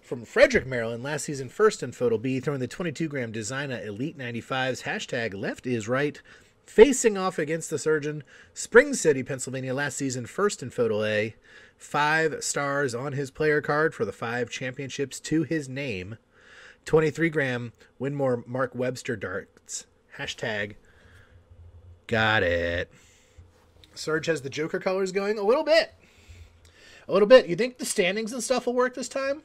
from Frederick, Maryland. Last season, first in FODL B, throwing the 22-gram Designa Elite 95s. Hashtag left is right. Facing off against the Surgeon. Spring City, Pennsylvania. Last season, first in FODL A. 5 stars on his player card for the 5 championships to his name. 23-gram Winmore Mark Webster darts. Hashtag got it. Surge has the Joker colors going a little bit. A little bit. You think the standings and stuff will work this time?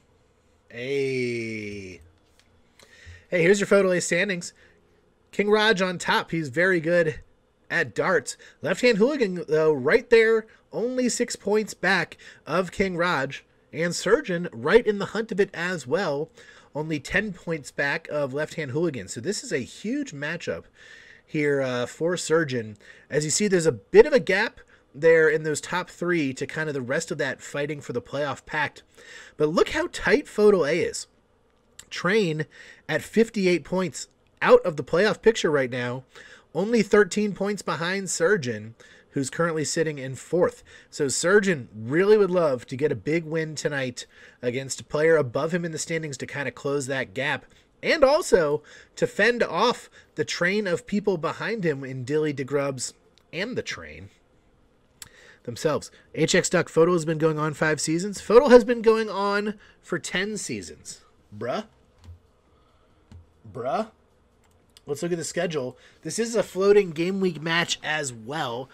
Hey, here's your FODL A standings. King Raj on top. He's very good at darts. Left-hand Hooligan, though, right there, only 6 points back of King Raj. And Surgeon right in the hunt of it as well. Only 10 points back of left-hand Hooligan. So this is a huge matchup here for Surgeon. As you see, there's a bit of a gap there in those top 3 to kind of the rest of that fighting for the playoff pact. But look how tight FODL A is. Train at 58 points out of the playoff picture right now. Only 13 points behind Surgeon, who's currently sitting in 4th. So Surgeon really would love to get a big win tonight against a player above him in the standings to kind of close that gap. And also to fend off the train of people behind him in Dilly, DeGrubs, and the train themselves. HX Duck, FODL has been going on 5 seasons. FODL has been going on for 10 seasons. Bruh. Let's look at the schedule. This is a floating game week match as well.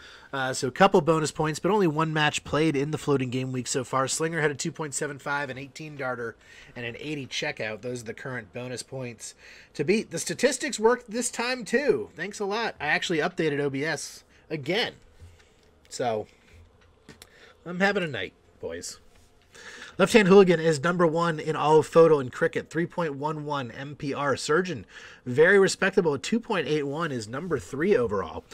So a couple bonus points, but only 1 match played in the floating game week so far. Slinger had a 2.75, an 18 darter, and an 80 checkout. Those are the current bonus points to beat. The statistics worked this time too. Thanks a lot. I actually updated OBS again. So I'm having a night, boys. Left-hand Hooligan is number 1 in all of FODL and cricket, 3.11 MPR. Surgeon, very respectable, 2.81 is number 3 overall.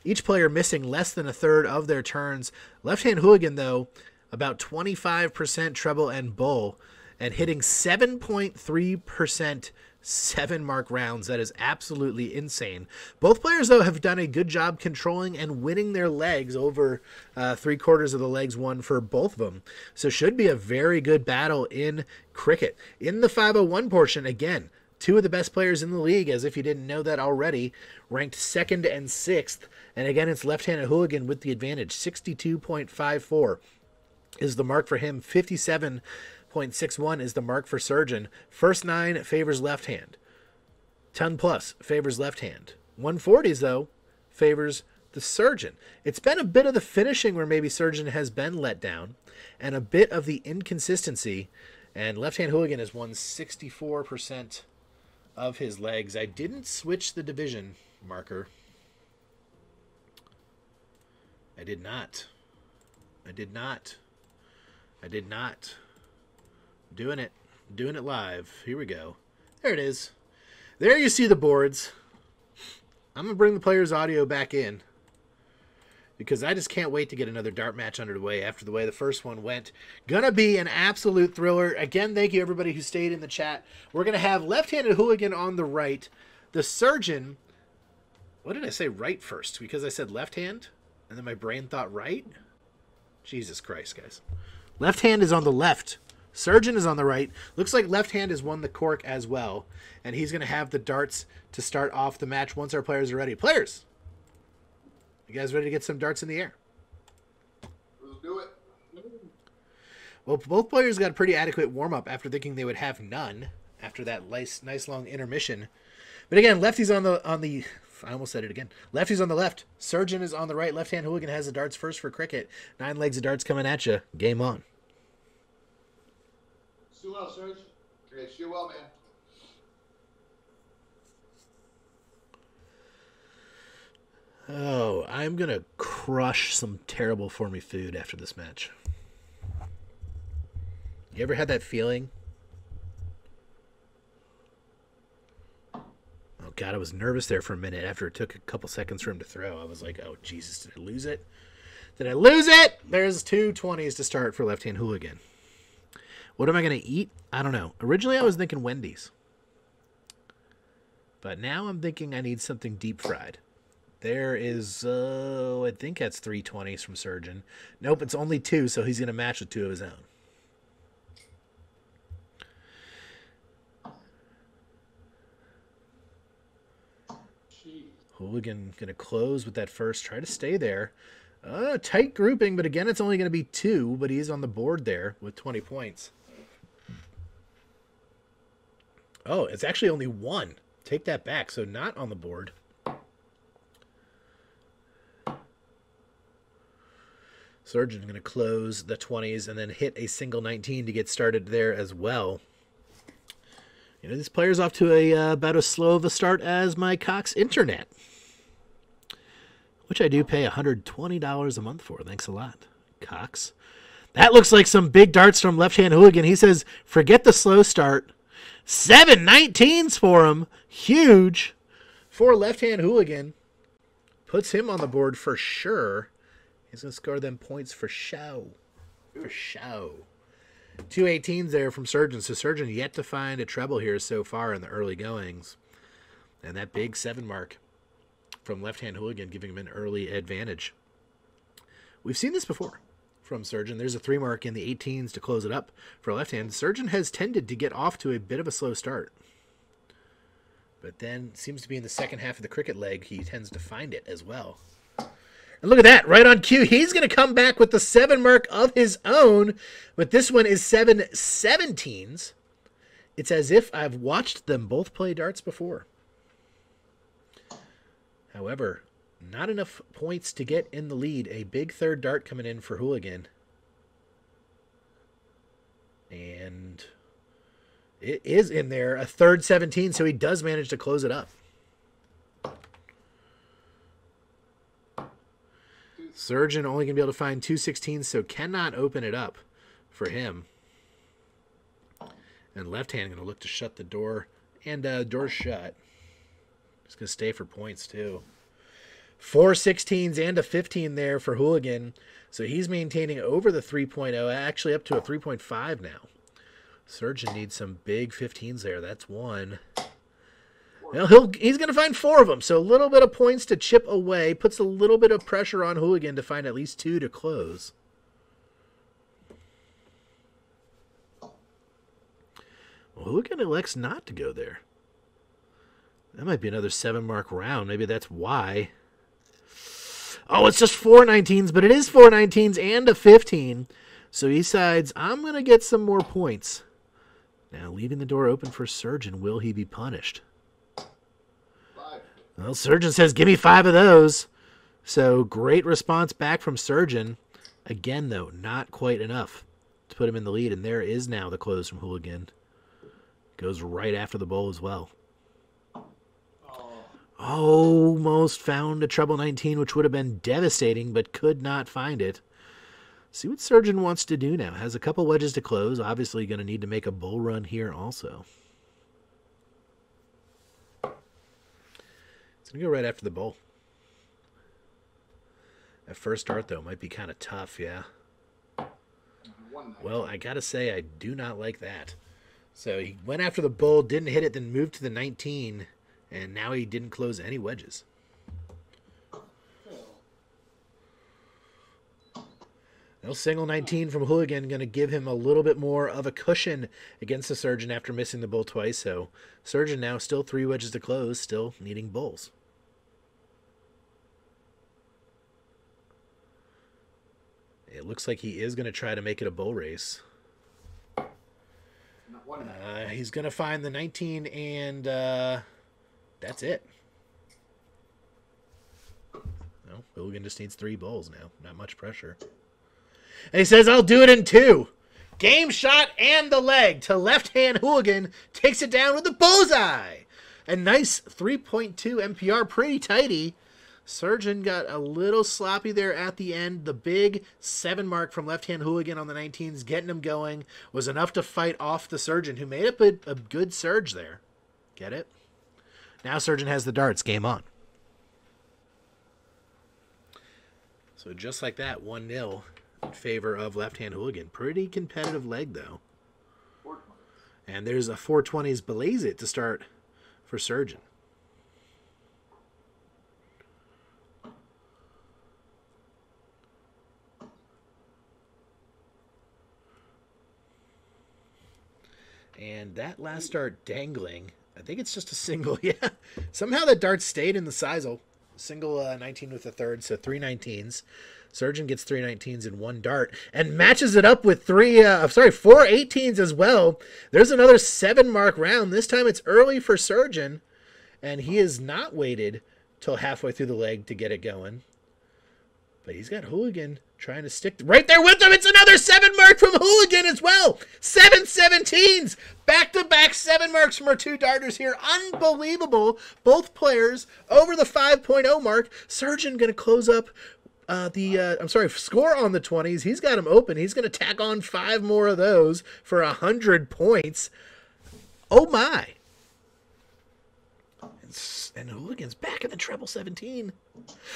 Each player missing less than a third of their turns. Left-hand Hooligan, though, about 25% treble and bull, and hitting 7.3% 7-mark rounds. That is absolutely insane. Both players, though, have done a good job controlling and winning their legs. Over 3/4 of the legs won for both of them. So should be a very good battle in cricket. In the 501 portion, again, 2 of the best players in the league, as if you didn't know that already, ranked 2nd and 6th. And again, it's left-handed Hooligan with the advantage. 62.54 is the mark for him. 57.61 is the mark for Surgeon. First 9 favors left hand. 10 plus favors left hand. 140s, though, favors the Surgeon. It's been a bit of the finishing where maybe Surgeon has been let down, and a bit of the inconsistency. And left-hand Hooligan has won 64% of his legs. I didn't switch the division marker. I did not. Doing it live. Here we go. There it is. There you see the boards. I'm going to bring the player's audio back in because I just can't wait to get another dart match underway after the way the first one went. Gonna be an absolute thriller. Again, thank you everybody who stayed in the chat. We're going to have left-handed Hooligan on the right. The Surgeon, what did I say right first? Because I said left hand and then my brain thought right? Jesus Christ, guys. Left hand is on the left. Surgeon is on the right. Looks like left hand has won the cork as well. And he's going to have the darts to start off the match once our players are ready. Players, you guys ready to get some darts in the air? Let's do it. Well, both players got a pretty adequate warm-up after thinking they would have none after that nice long intermission. But again, lefty's on the I almost said it again. Lefty's on the left. Surgeon is on the right. Left-hand Hooligan has the darts first for cricket. 9 legs of darts coming at you. Game on. Do well, Serge. Great. Do well, man. Oh, I'm going to crush some terrible for me food after this match. You ever had that feeling? Oh, God, I was nervous there for a minute after it took a couple seconds for him to throw. I was like, oh, Jesus, did I lose it? Did I lose it? There's 2 20s to start for left-hand Hooligan. What am I going to eat? I don't know. Originally, I was thinking Wendy's. But now I'm thinking I need something deep fried. There is, I think that's 3 20s from Surgeon. Nope, it's only 2, so he's going to match with 2 of his own. Hooligan going to close with that first. Try to stay there. Tight grouping, but again, it's only going to be 2, but he's on the board there with 20 points. Oh, it's actually only 1. Take that back, so not on the board. Surgeon going to close the 20s and then hit a single 19 to get started there as well. You know, this player's off to about as slow of a start as my Cox Internet, which I do pay $120 a month for. Thanks a lot, Cox. That looks like some big darts from left-hand Hooligan. He says, forget the slow start. 7 19s for him. Huge for left-hand Hooligan. Puts him on the board for sure. He's going to score them points for show. For show. 2 18s there from Surgeon. So Surgeon yet to find a treble here so far in the early goings. And that big 7 mark from left-hand Hooligan giving him an early advantage. We've seen this before from Surgeon. There's a 3 mark in the 18s to close it up for left-hand. Surgeon has tended to get off to a bit of a slow start. But then seems to be in the second half of the cricket leg, he tends to find it as well. And look at that, right on cue. He's going to come back with the 7 mark of his own, but this one is 7 17s. It's as if I've watched them both play darts before. However, not enough points to get in the lead. A big third dart coming in for Hooligan. And it is in there, a third 17, so he does manage to close it up. Surgeon only going to be able to find 2 16s, so cannot open it up for him. And left hand going to look to shut the door, and door's shut. He's going to stay for points too. 4 16s and a 15 there for Hooligan, so he's maintaining over the 3.0, actually up to a 3.5 now. Surgeon needs some big 15s there. That's 1. Well, he's going to find 4 of them, so a little bit of points to chip away. Puts a little bit of pressure on Hooligan to find at least 2 to close. Well, Hooligan elects not to go there. That might be another 7 mark round. Maybe that's why. Oh, it's just 4 19s, but it is 4 19s and a 15. So he decides, I'm going to get some more points. Now, leaving the door open for Surgeon, will he be punished? Well, Surgeon says, give me 5 of those. So, great response back from Surgeon. Again, though, not quite enough to put him in the lead. And there is now the close from Hooligan. Goes right after the bowl as well. Almost found a treble 19, which would have been devastating, but could not find it. See what Surgeon wants to do now. Has a couple wedges to close. Obviously going to need to make a bull run here also. It's going to go right after the bowl. That first dart, though, might be kind of tough, yeah. Well, I got to say, I do not like that. So he went after the bull, didn't hit it, then moved to the 19, and now he didn't close any wedges. No single 19 from Hooligan, going to give him a little bit more of a cushion against the Surgeon after missing the bull twice. So Surgeon now still 3 wedges to close, still needing bulls. It looks like he is going to try to make it a bull race. He's going to find the 19, and that's it. No, Hooligan just needs 3 bulls now. Not much pressure. And he says, I'll do it in 2. Game shot and the leg to left-hand Hooligan. Takes it down with the bullseye. A nice 3.2 MPR, pretty tighty. Surgeon got a little sloppy there at the end. The big 7 mark from left-hand Hooligan on the 19s, getting him going, was enough to fight off the Surgeon, who made up a good surge there. Get it? Now Surgeon has the darts. Game on. So just like that, 1-0 in favor of left-hand Hooligan. Pretty competitive leg, though. And there's a 420s Blaze It to start for Surgeon. And that last dart dangling, I think it's just a single. Yeah, somehow the dart stayed in the sisal. Single 19 with a third, so 3 19s. Surgeon gets 3 19s in 1 dart and matches it up with 4 18s as well. There's another 7 mark round. This time it's early for Surgeon, and he has not waited till halfway through the leg to get it going. But he's got Hooligan trying to stick right there with him. It's another 7 mark from Hooligan as well. 7 17s. Back-to-back 7 marks from our 2 darters here. Unbelievable. Both players over the 5.0 mark. Surgeon going to close up score on the 20s. He's got him open. He's going to tack on 5 more of those for 100 points. Oh, my. And Hooligan's back in the treble 17.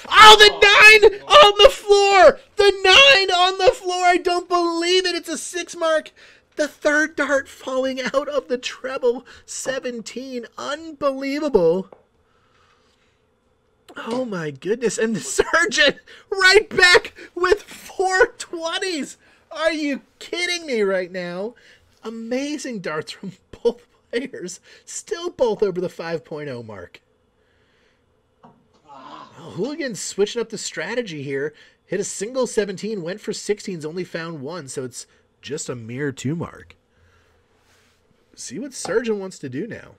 Oh, the 9 on the floor! The 9 on the floor! I don't believe it! It's a 6 mark. The 3rd dart falling out of the treble 17. Unbelievable. Oh, my goodness. And the Surgeon right back with 420s. Are you kidding me right now? Amazing darts from both players. Still both over the 5.0 mark. Oh, Hooligan's switching up the strategy here. Hit a single 17, went for 16s, only found 1, so it's just a mere 2 mark. See what Surgeon wants to do now.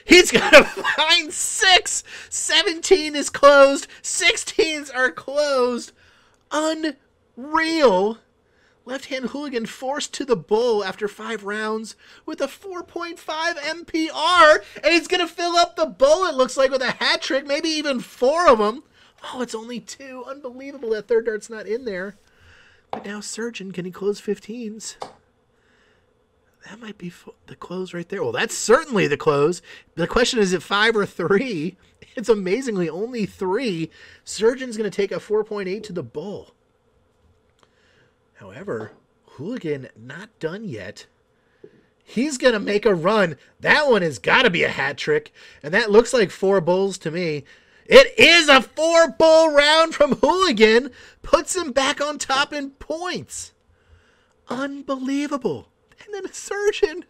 He's got to find 6. 17 is closed. 16s are closed. Unreal. Left-hand Hooligan forced to the bull after 5 rounds with a 4.5 MPR. And he's going to fill up the bull, it looks like, with a hat trick, maybe even 4 of them. Oh, it's only 2. Unbelievable that 3rd dart's not in there. But now Surgeon, can he close 15s? That might be the close right there. Well, that's certainly the close. The question is it 5 or 3? It's amazingly only 3. Surgeon's going to take a 4.8 to the bull. However, Hooligan not done yet. He's going to make a run. That one has got to be a hat trick. And that looks like 4 bulls to me. It is a 4-bull round from Hooligan. Puts him back on top in points. Unbelievable. And then a Surgeon.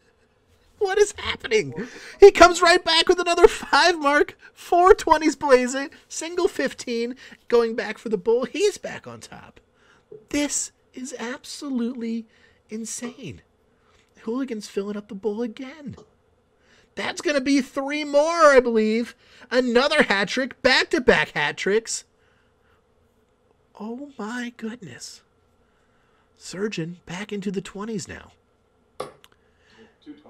What is happening? He comes right back with another 5 mark. 420s blazing. Single 15. Going back for the bull. He's back on top. This is absolutely insane. Hooligan's filling up the bull again. That's going to be 3 more, I believe. Another hat trick. Back-to-back hat tricks. Oh, my goodness. Surgeon back into the 20s now.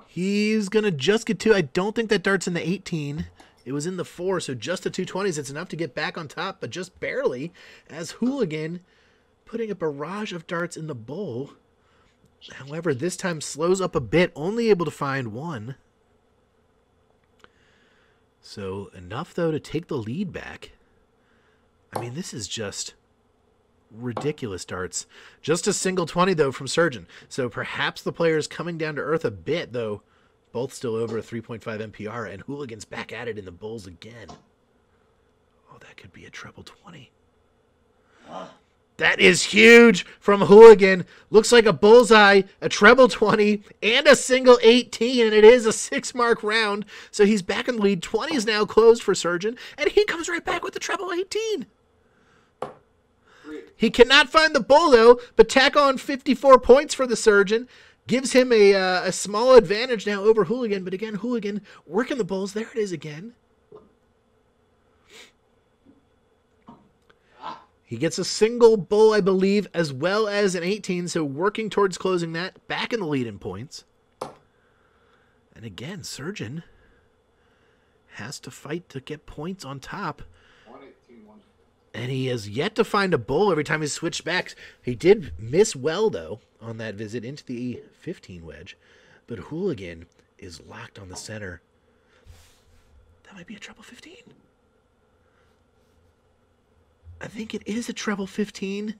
He's going to just get 2. I don't think that dart's in the 18. It was in the 4, so just the 220s. It's enough to get back on top, but just barely, as Hooligan putting a barrage of darts in the bowl. However, this time slows up a bit, only able to find 1. So enough, though, to take the lead back. I mean, this is just ridiculous darts. Just a single 20, though, from Surgeon. So perhaps the player is coming down to earth a bit, though. Both still over a 3.5 MPR, and Hooligan's back at it in the bulls again. Oh, that could be a treble 20. That is huge from Hooligan. Looks like a bullseye, a treble 20, and a single 18, and it is a 6-mark round. So he's back in the lead. 20 is now closed for Surgeon, and he comes right back with the treble 18. He cannot find the bull, though, but tack on 54 points for the Surgeon. Gives him a small advantage now over Hooligan, but again, Hooligan working the bulls. There it is again. He gets a single bull, I believe, as well as an 18, so working towards closing that. Back in the lead in points. And again, Surgeon has to fight to get points on top. 118, And he has yet to find a bull every time he's switched back. He did miss well, though, on that visit into the 15 wedge. But Hooligan is locked on the center. That might be a treble 15. I think it is a treble 15.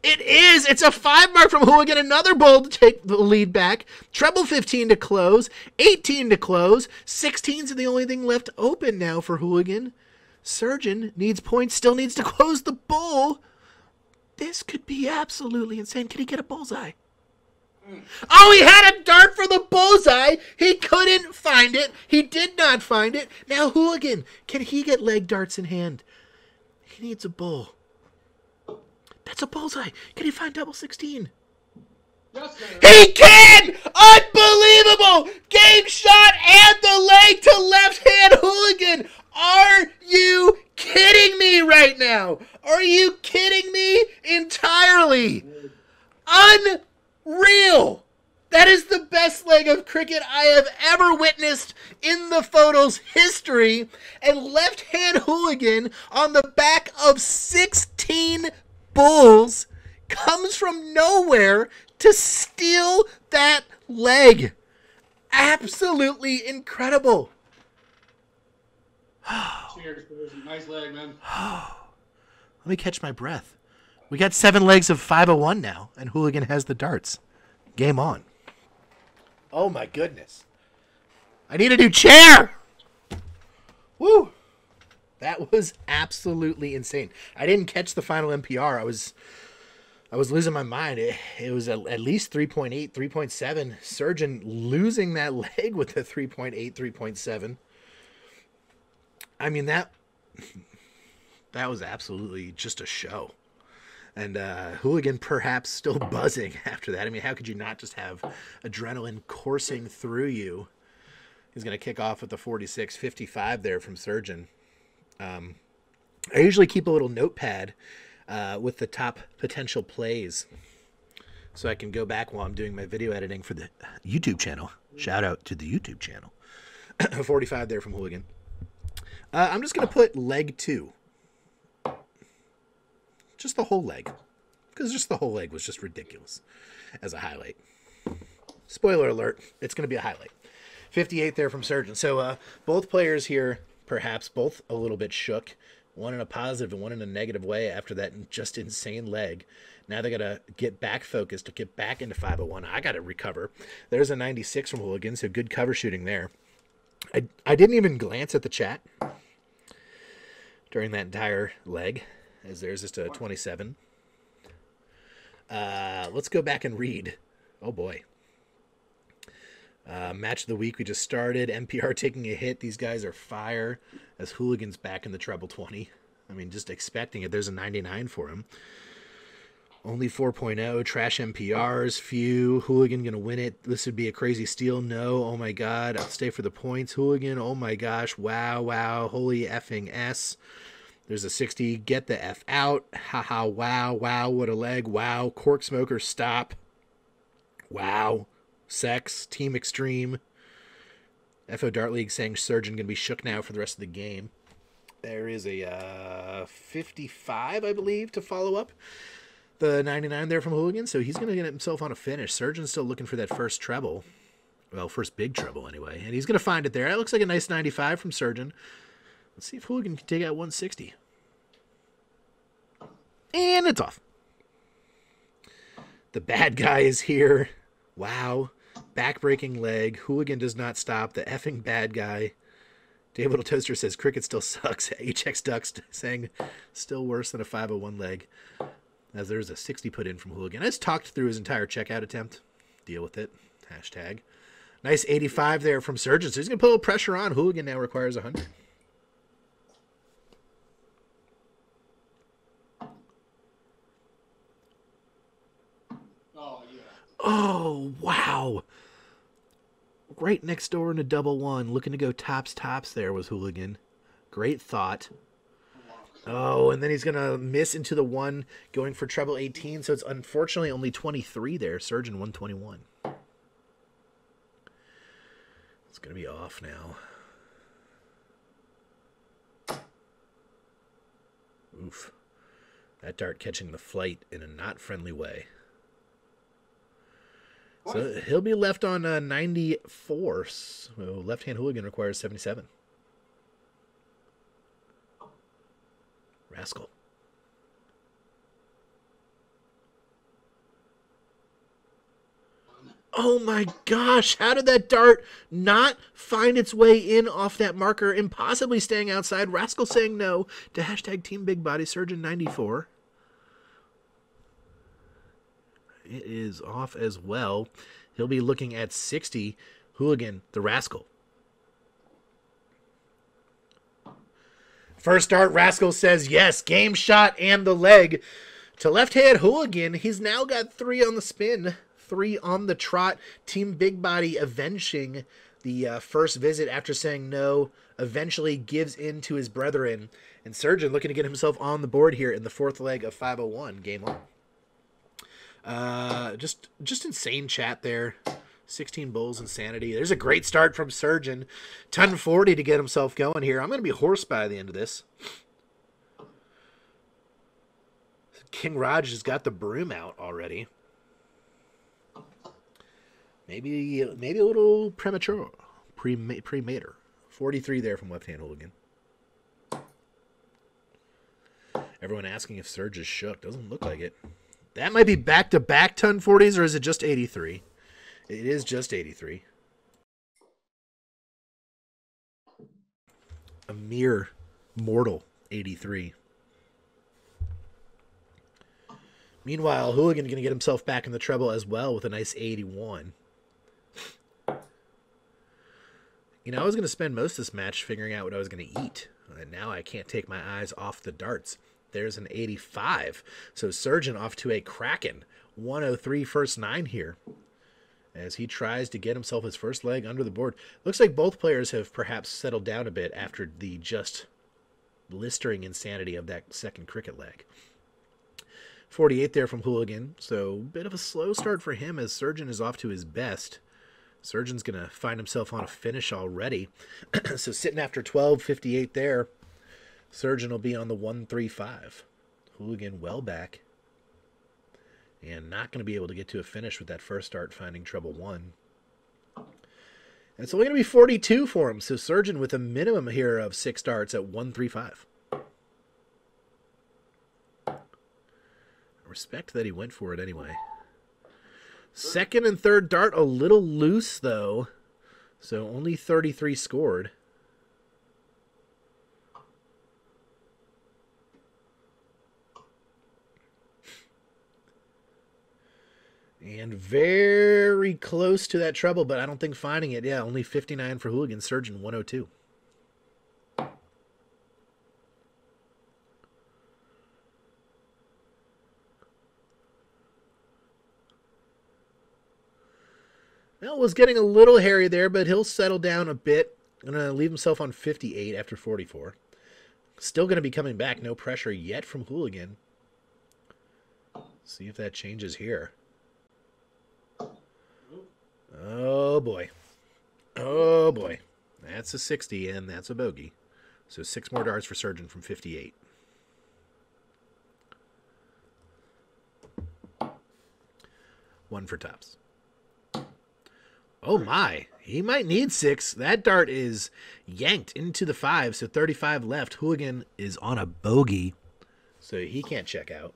It is! It's a 5 mark from Hooligan. Another bull to take the lead back. Treble 15 to close. 18 to close. 16's the only thing left open now for Hooligan. Surgeon needs points, still needs to close the bull. This could be absolutely insane. Can he get a bullseye? Oh, he had a dart for the bullseye. He couldn't find it. He did not find it. Now Hooligan, can he get leg darts in hand? He needs a bull. That's a bullseye. Can he find double 16? Yes, sir. He can! Unbelievable! Game shot and the leg to left hand Hooligan. Are you kidding me right now? Are you kidding me entirely? Unreal! That is the best leg of cricket I have ever witnessed in the FODL's history. And left-hand Hooligan on the back of 16 bulls comes from nowhere to steal that leg. Absolutely incredible. Cheers, nice leg, man. Let me catch my breath. We got 7 legs of 501 now, and Hooligan has the darts. Game on. Oh my goodness. I need a new chair! Woo! That was absolutely insane. I didn't catch the final NPR. I was losing my mind. It was at least 3.8, 3.7. Surgeon losing that leg with the 3.8, 3.7. I mean, that was absolutely just a show. And Hooligan perhaps still buzzing after that. I mean, how could you not just have adrenaline coursing through you? He's going to kick off with the 46-55 there from Surgeon. I usually keep a little notepad with the top potential plays so I can go back while I'm doing my video editing for the YouTube channel. Shout out to the YouTube channel. 45 there from Hooligan. I'm just going to put leg 2. Just the whole leg. Because just the whole leg was just ridiculous as a highlight. Spoiler alert, it's going to be a highlight. 58 there from Surgeon. So both players here, perhaps both a little bit shook. One in a positive and one in a negative way after that just insane leg. Now they got to get back focused to get back into 501. I got to recover. There's a 96 from Hooligan, so good cover shooting there. I didn't even glance at the chat during that entire leg, as there's just a 27. Let's go back and read. Oh, boy. Match of the week we just started. NPR taking a hit. These guys are fire as Hooligan's back in the treble 20. I mean, just expecting it. There's a 99 for him. Only 4.0. Trash NPRs. Few. Hooligan going to win it. This would be a crazy steal. No. Oh, my God. I'll stay for the points. Hooligan. Oh, my gosh. Wow, wow. Holy effing S. There's a 60. Get the F out. Haha. Wow, wow. What a leg. Wow. Cork smoker. Stop. Wow. Sex. Team Extreme. FO Dart League saying Surgeon going to be shook now for the rest of the game. There is a 55, I believe, to follow up the 99 there from Hooligan. So he's going to get himself on a finish. Surgeon's still looking for that first treble. Well, first big treble anyway. And he's going to find it there. That looks like a nice 95 from Surgeon. Let's see if Hooligan can take out 160. And it's off. The bad guy is here. Wow. Back-breaking leg. Hooligan does not stop. The effing bad guy. Dave Little Toaster says, cricket still sucks. HX Ducks saying, still worse than a 501 leg. As there's a 60 put in from Hooligan. I just talked through his entire checkout attempt. Deal with it. Hashtag. Nice 85 there from Surgeon. So he's going to put a little pressure on. Hooligan now requires 100. Oh, yeah. Oh, wow. Right next door in a double one. Looking to go tops there was Hooligan. Great thought. Oh, and then he's going to miss into the 1, going for treble 18. So it's unfortunately only 23 there. Surgeon 121. It's going to be off now. Oof. That dart catching the flight in a not friendly way. What? So he'll be left on 94. So left-hand Hooligan requires 77. Rascal. Oh my gosh, how did that dart not find its way in off that marker, impossibly staying outside? Rascal saying no to hashtag Team Big Body Surgeon 94. It is off as well. He'll be looking at 60. Hooligan, the Rascal. First dart, Rascal says yes. Game shot and the leg to left-hand Hooligan. He's now got 3 on the spin. 3 on the trot. Team Big Body avenging the first visit after saying no. Eventually gives in to his brethren. And Surgeon looking to get himself on the board here in the 4th leg of 501. Game on. Just insane chat there. 16 bulls insanity. There's a great start from Surgeon. 1040 to get himself going here. I'm going to be hoarse by the end of this. King Raj has got the broom out already. Maybe a little premature. Premature. 43 there from left-hand Hooligan. Everyone asking if Surge is shook. Doesn't look like it. That might be back-to-back 1040s, or is it just 83? It is just 83. A mere mortal 83. Meanwhile, Hooligan going to get himself back in the treble as well with a nice 81. You know, I was going to spend most of this match figuring out what I was going to eat. And now I can't take my eyes off the darts. There's an 85. So Surgeon off to a cracking 103 first 9 here, as he tries to get himself his first leg under the board. Looks like both players have perhaps settled down a bit after the just blistering insanity of that second cricket leg. 48 there from Hooligan, so a bit of a slow start for him as Surgeon is off to his best. Surgeon's going to find himself on a finish already. So sitting after 12, 58 there, Surgeon will be on the 135. Hooligan well back. And not going to be able to get to a finish with that first start, finding treble 1. And it's only going to be 42 for him. So Surgeon with a minimum here of 6 darts at 135. Respect that he went for it anyway. Second and third dart a little loose, though. So only 33 scored. And very close to that treble, but I don't think finding it. Yeah, only 59 for Hooligan. Surgeon 102. Well, was getting a little hairy there, but he'll settle down a bit. Going to leave himself on 58 after 44. Still going to be coming back. No pressure yet from Hooligan. See if that changes here. Oh, boy. Oh, boy. That's a 60, and that's a bogey. So 6 more darts for Surgeon from 58. One for tops. Oh, my. He might need 6. That dart is yanked into the 5, so 35 left. Hooligan is on a bogey, so he can't check out.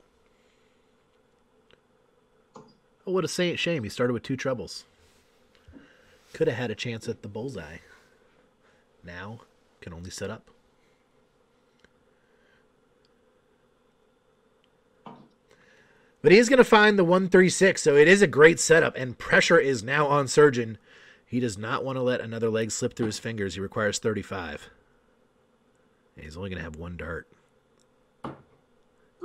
Oh, what a shame. He started with 2 trebles. Could have had a chance at the bullseye. Now, can only set up. But he is going to find the 136, so it is a great setup, and pressure is now on Surgeon. He does not want to let another leg slip through his fingers. He requires 35. And he's only going to have 1 dart.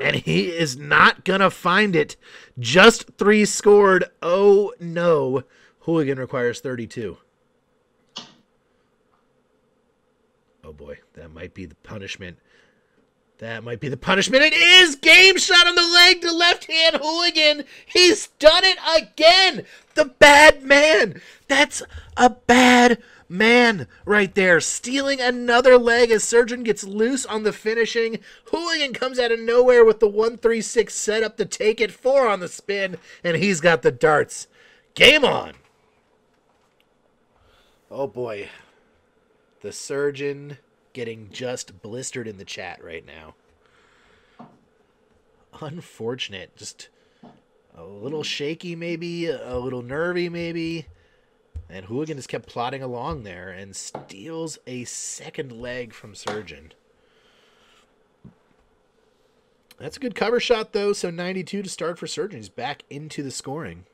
And he is not going to find it. Just 3 scored. Oh, no. Hooligan requires 32. Oh, boy. That might be the punishment. That might be the punishment. It is! Game shot on the leg to left-hand Hooligan. He's done it again! The bad man! That's a bad man right there. Stealing another leg as Surgeon gets loose on the finishing. Hooligan comes out of nowhere with the 1-3-6 setup to take it. 4 on the spin, and he's got the darts. Game on! Oh boy. The Surgeon getting just blistered in the chat right now. Unfortunate. Just a little shaky maybe, a little nervy maybe. And Hooligan just kept plodding along there and steals a second leg from Surgeon. That's a good cover shot though, so 92 to start for Surgeon. He's back into the scoring.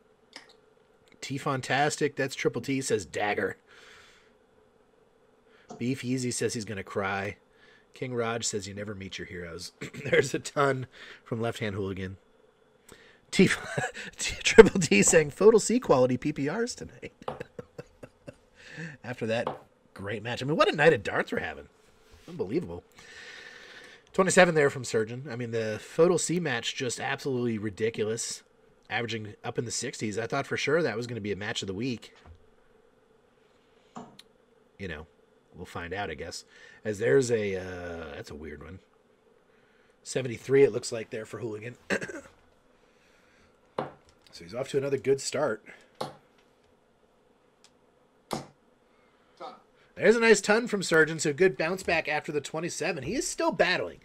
T-Fantastic, that's Triple T, says dagger. Beef Easy says he's going to cry. King Raj says you never meet your heroes. There's a ton from left-hand Hooligan. Triple T saying FODL C quality PPRs tonight. After that great match. I mean, what a night of darts we're having. Unbelievable. 27 there from Surgeon. I mean, the FODL C match just absolutely ridiculous. Averaging up in the 60s. I thought for sure that was going to be a match of the week. You know. We'll find out, I guess. As there's a, that's a weird one. 73, it looks like there for Hooligan. So he's off to another good start. There's a nice ton from Surgeon, so good bounce back after the 27. He is still battling.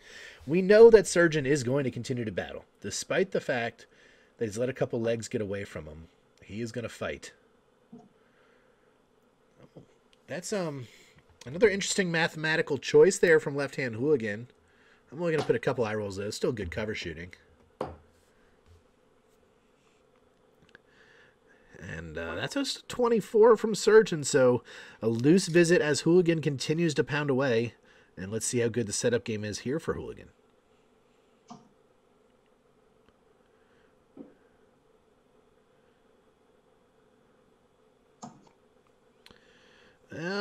We know that Surgeon is going to continue to battle. Despite the fact that he's let a couple legs get away from him, he is going to fight. That's, another interesting mathematical choice there from left-hand Hooligan. I'm only going to put a couple eye rolls though. Still good cover shooting. And that's just 24 from Surgeon. So a loose visit as Hooligan continues to pound away. And let's see how good the setup game is here for Hooligan.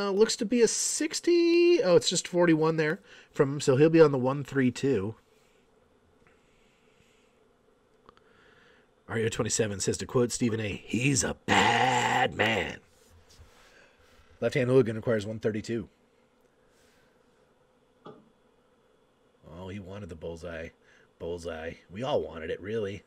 Looks to be a 60. Oh, it's just 41 there from him, so he'll be on the 1-3-2. Ario 27 says, to quote Stephen A., he's a bad man. Left-hand Hooligan requires 132. Oh, he wanted the bullseye. Bullseye. We all wanted it, really.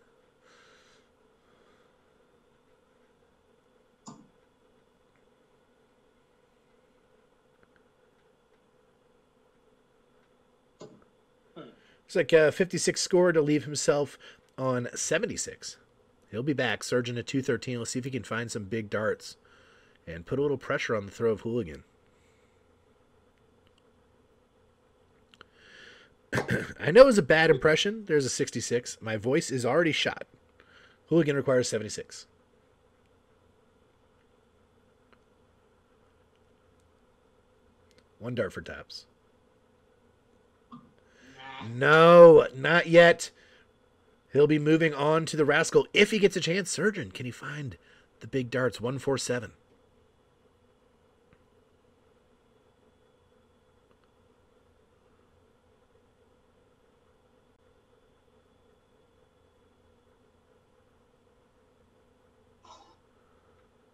Looks like 56 scored to leave himself on 76. He'll be back. Surgeon at 213. Let's see if he can find some big darts and put a little pressure on the throw of Hooligan. I know it was a bad impression. There's a 66. My voice is already shot. Hooligan requires 76. One dart for tops. No, not yet. He'll be moving on to the Rascal if he gets a chance. Surgeon, can he find the big darts? 147.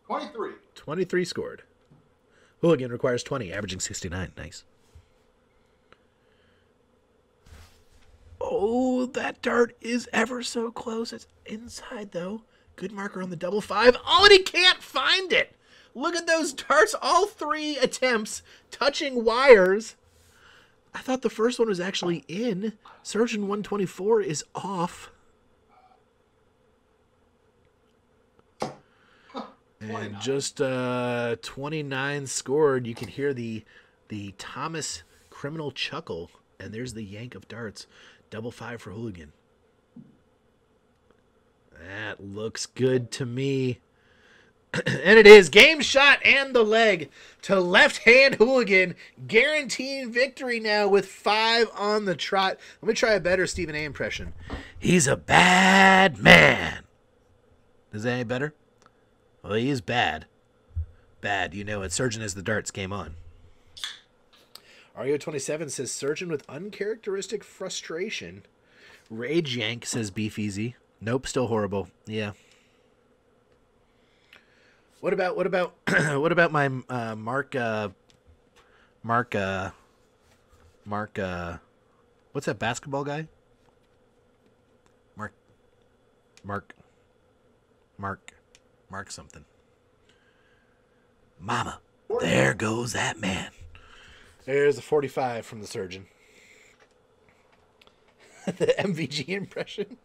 $23. 23 scored. Hooligan requires 20, averaging 69. Nice. Oh, that dart is ever so close. It's inside, though. Good marker on the 5-5. Oh, and he can't find it. Look at those darts. All 3 attempts touching wires. I thought the first one was actually in. Surgeon 124 is off. And just 29 scored. You can hear the Thomas criminal chuckle. And there's the yank of darts. 5-5 for Hooligan. That looks good to me. And it is. Game shot and the leg to left-hand Hooligan. Guaranteeing victory now with 5 on the trot. Let me try a better Stephen A. impression. He's a bad man. Is that any better? Well, he is bad. Bad. You know it. Surgeon has the darts. Game on. Ario27 says Surgeon with uncharacteristic frustration. Rage Yank says Beef Easy. Nope, still horrible. Yeah. What about what about my Mark what's that basketball guy? Mark something. Mama, there goes that man. There's a 45 from the Surgeon. The MVG impression.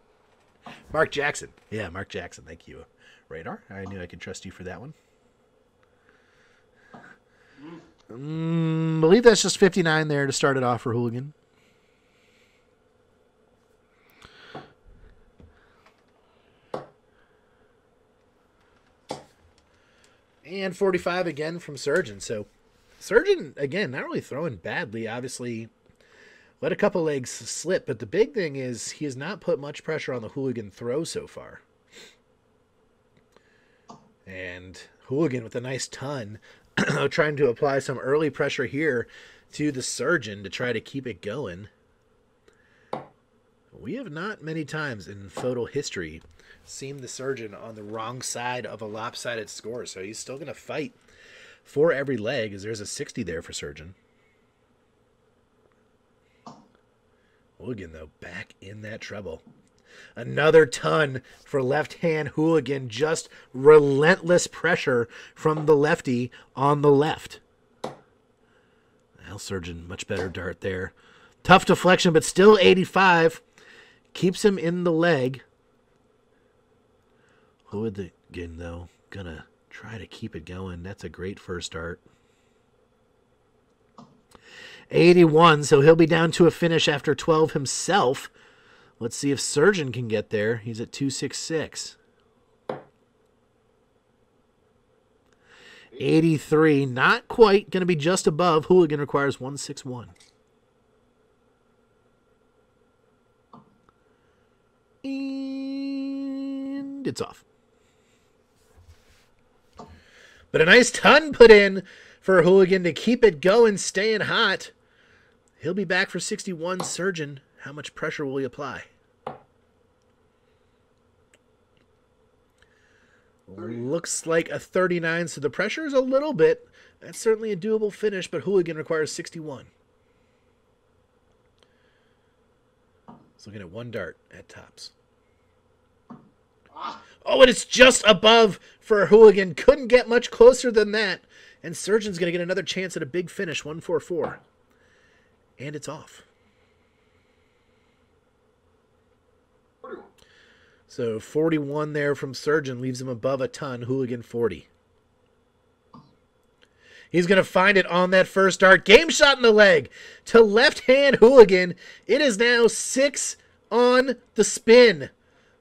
Mark Jackson. Yeah, Mark Jackson. Thank you, Radar. I knew I could trust you for that one. Believe that's just 59 there to start it off for Hooligan. And 45 again from Surgeon. So Surgeon, again, not really throwing badly. Obviously, let a couple legs slip. But the big thing is he has not put much pressure on the Hooligan throw so far. And Hooligan with a nice ton trying to apply some early pressure here to the Surgeon to try to keep it going. We have not many times in FODL history seen the Surgeon on the wrong side of a lopsided score. So he's still going to fight for every leg, as there's a 60 there for Surgeon. Hooligan, though, back in that trouble. Another ton for left-hand Hooligan. Just relentless pressure from the lefty on the left. Well, Surgeon, much better dart there. Tough deflection, but still 85. Keeps him in the leg. Hooligan, though, gonna try to keep it going. That's a great first dart. 81, so he'll be down to a finish after 12 himself. Let's see if Surgeon can get there. He's at 266. 83, not quite. Going to be just above. Hooligan requires 161. And it's off. But a nice ton put in for Hooligan to keep it going, staying hot. He'll be back for 61. Surgeon, how much pressure will he apply? Looks like a 39, so the pressure is a little bit. That's certainly a doable finish, but Hooligan requires 61. He's looking at one dart at tops. Oh, and it's just above for Hooligan. Couldn't get much closer than that. And Surgeon's going to get another chance at a big finish, 144. And it's off. So 41 there from Surgeon leaves him above a ton. Hooligan 40. He's going to find it on that first dart. Game shot in the leg to left-hand Hooligan. It is now 6 on the spin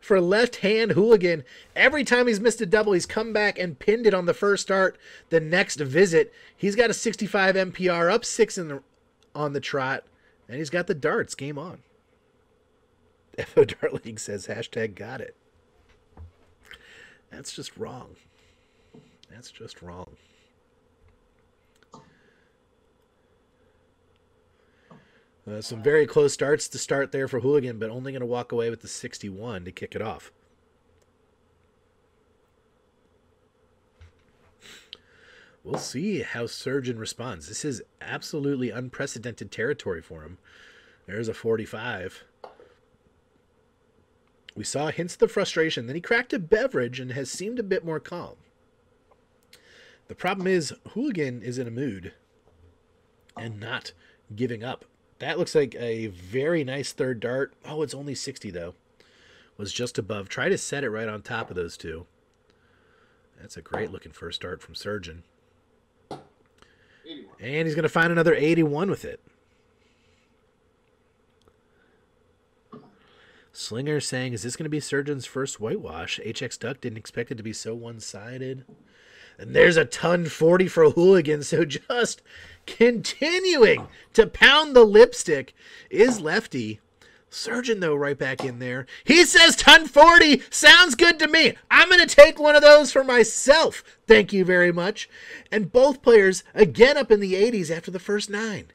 for left-hand Hooligan. Every time he's missed a double, he's come back and pinned it on the first dart. The next visit, he's got a 65 MPR, up 6 on the trot, and he's got the darts. Game on. FO Dart League says, hashtag got it. That's just wrong. That's just wrong. Some very close starts to start there for Hooligan, but only going to walk away with the 61 to kick it off. We'll see how Surgeon responds. This is absolutely unprecedented territory for him. There's a 45. We saw hints of the frustration. Then he cracked a beverage and has seemed a bit more calm. The problem is Hooligan is in a mood and not giving up. That looks like a very nice third dart. Oh, it's only 60, though. Was just above. Try to set it right on top of those two. That's a great-looking first dart from Surgeon. 81. And he's going to find another 81 with it. Slinger saying, is this going to be Surgeon's first whitewash? HX Duck didn't expect it to be so one-sided. And there's a ton 40 for Hooligan, so just continuing to pound the lipstick is Lefty. Surgeon, though, right back in there. He says ton 40 sounds good to me. I'm going to take one of those for myself. Thank you very much. And both players again up in the 80s after the first 9.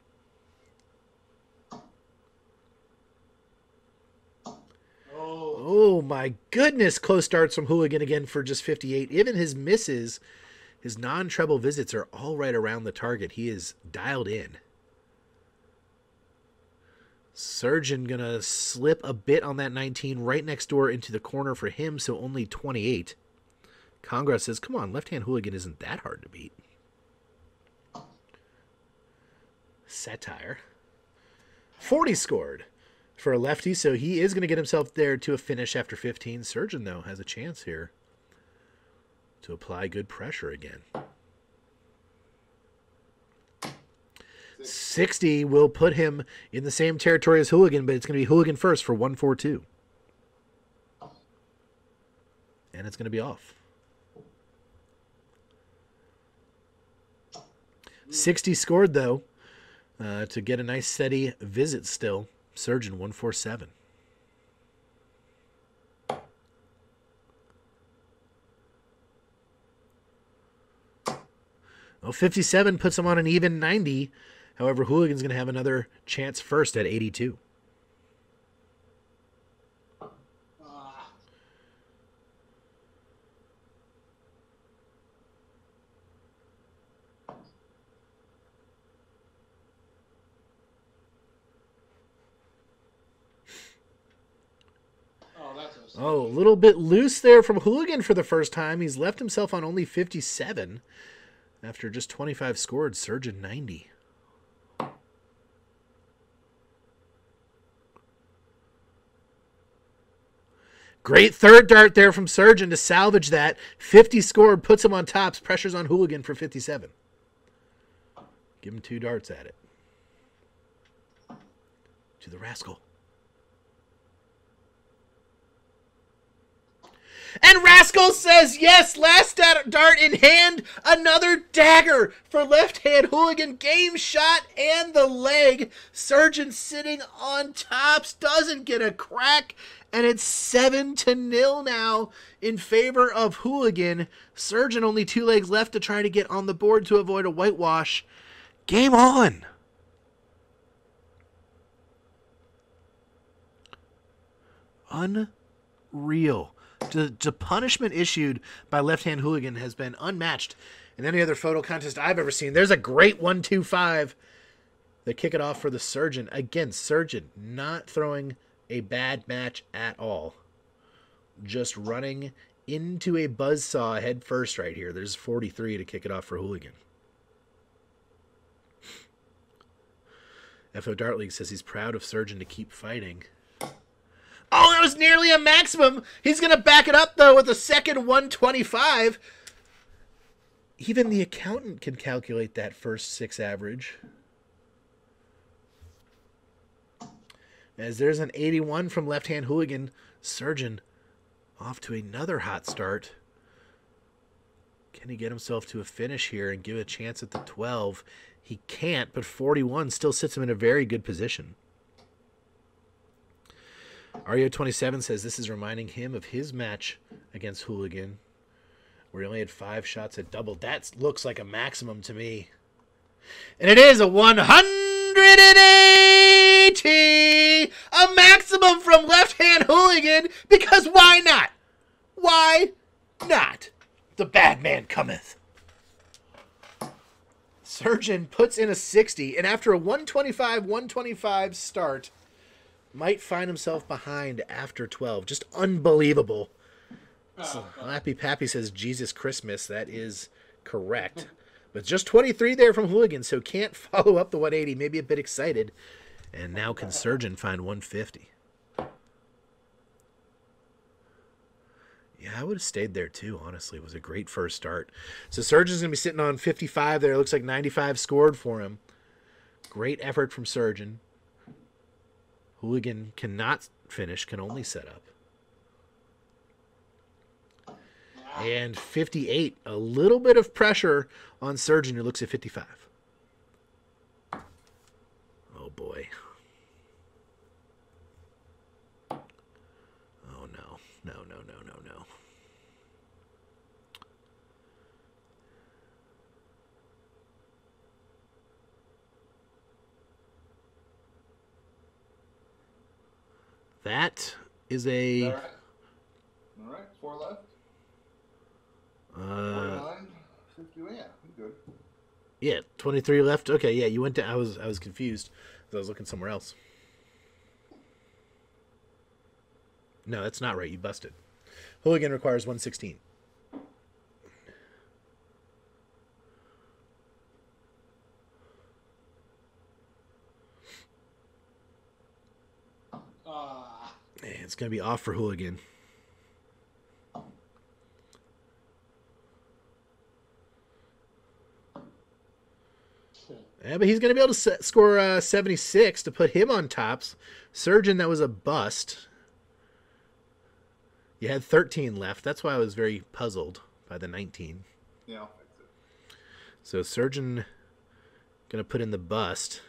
Oh, my goodness. Close starts from Hooligan again for just 58. Even his misses, his non-treble visits are all right around the target. He is dialed in. Surgeon going to slip a bit on that 19 right next door into the corner for him, so only 28. Congress says, come on, left-hand Hooligan isn't that hard to beat. Satire. 40 scored for a lefty, so he is going to get himself there to a finish after 15. Surgeon, though, has a chance here to apply good pressure again. 60 will put him in the same territory as Hooligan, but it's going to be Hooligan first for 142. And it's going to be off. 60 scored, though, to get a nice steady visit still. Surgeon 147. Well, 57 puts him on an even 90. However, Hooligan's going to have another chance first at 82. Oh, a little bit loose there from Hooligan for the first time. He's left himself on only 57 after just 25 scored. Surgeon 90. Great third dart there from Surgeon to salvage that. 50 scored, puts him on tops. Pressure's on Hooligan for 57. Give him 2 darts at it. To the rascal. And Rascal says yes, last dart in hand, another dagger for left-hand Hooligan. Game shot and the leg. Surgeon sitting on tops, doesn't get a crack, and it's 7-0 now in favor of Hooligan. Surgeon only 2 legs left to try to get on the board to avoid a whitewash. Game on. Unreal. The punishment issued by left-hand Hooligan has been unmatched in any other photo contest I've ever seen. There's a great 1-2-5. They kick it off for the Surgeon. Again, Surgeon not throwing a bad match at all. Just running into a buzzsaw head first right here. There's 43 to kick it off for Hooligan. FO Dart League says he's proud of Surgeon to keep fighting. Oh, that was nearly a maximum. He's going to back it up, though, with a second 125. Even the accountant can calculate that first 6 average. As there's an 81 from left-hand Hooligan. Surgeon off to another hot start. Can he get himself to a finish here and give a chance at the 12? He can't, but 41 still sits him in a very good position. Ario27 says this is reminding him of his match against Hooligan, where he only had 5 shots at double. That looks like a maximum to me. And it is a 180! A maximum from left-hand Hooligan, because why not? Why not? The bad man cometh. Surgeon puts in a 60, and after a 125 start, might find himself behind after 12. Just unbelievable. So, Happy Pappy says, Jesus Christmas. That is correct. But just 23 there from Hooligan, so can't follow up the 180. Maybe a bit excited. And now can Surgeon find 150. Yeah, I would have stayed there too, honestly. It was a great first start. So Surgeon's going to be sitting on 55 there. It looks like 95 scored for him. Great effort from Surgeon. Hooligan cannot finish, can only set up. And 58, a little bit of pressure on Surgeon, who looks at 55. Oh, boy. Oh, no. No. That is a 49, 50, yeah, I'm good. Yeah, 23 left. Okay, yeah, you went to. I was confused. I was looking somewhere else. No, that's not right. You busted. Hooligan requires 116. It's going to be off for Hooligan. Yeah, but he's going to be able to score 76 to put him on tops. Surgeon, that was a bust. You had 13 left. That's why I was very puzzled by the 19. Yeah, I'll fix it. So Surgeon going to put in the bust.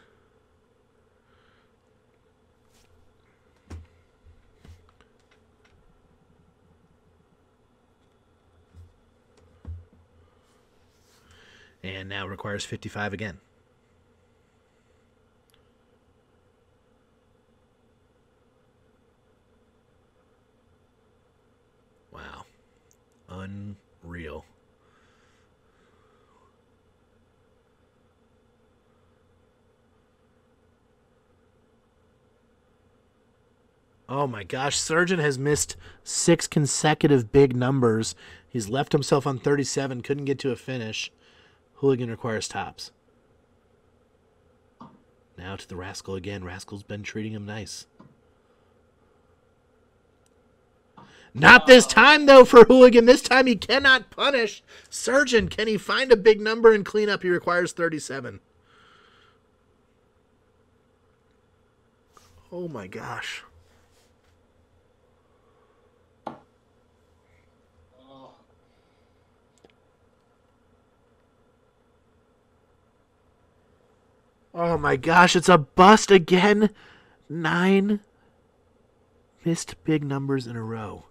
And now requires 55 again. Wow. Unreal. Oh my gosh, Surgeon has missed 6 consecutive big numbers. He's left himself on 37, couldn't get to a finish. Hooligan requires tops. Now to the Rascal again. Rascal's been treating him nice. Not this time, though, for Hooligan. This time he cannot punish. Surgeon, can he find a big number and clean up? He requires 37. Oh, my gosh. Oh, my gosh. It's a bust again. 9 missed big numbers in a row.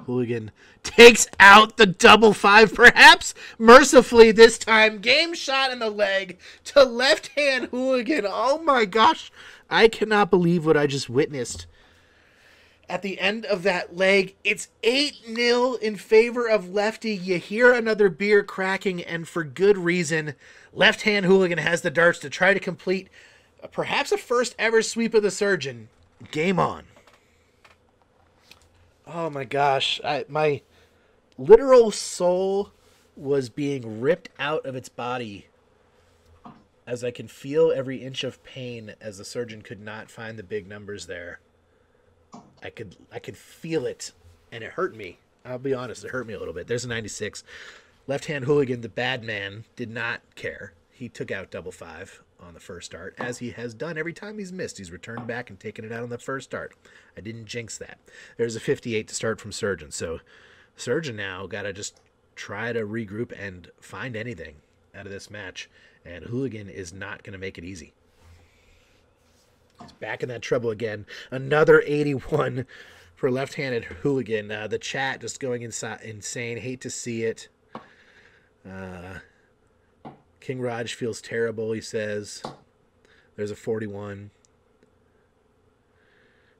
Hooligan takes out the double 5, perhaps mercifully this time. Game shot in the leg to left-hand Hooligan. Oh, my gosh. I cannot believe what I just witnessed. At the end of that leg, it's 8-0 in favor of Lefty. You hear another beer cracking, and for good reason. Left-hand Hooligan has the darts to try to complete perhaps a first-ever sweep of the Surgeon. Game on. Oh, my gosh. My literal soul was being ripped out of its body as I can feel every inch of pain as the Surgeon could not find the big numbers there. I could feel it, and it hurt me. I'll be honest, it hurt me a little bit. There's a 96. Left-hand Hooligan, the bad man, did not care. He took out double 5 on the first start, as he has done every time he's missed. He's returned back and taken it out on the first start. I didn't jinx that. There's a 58 to start from Surgeon. So Surgeon now got to just try to regroup and find anything out of this match. And Hooligan is not going to make it easy. He's back in that treble again. Another 81 for left-handed Hooligan. The chat just going insane. Hate to see it. King Raj feels terrible, he says. There's a 41.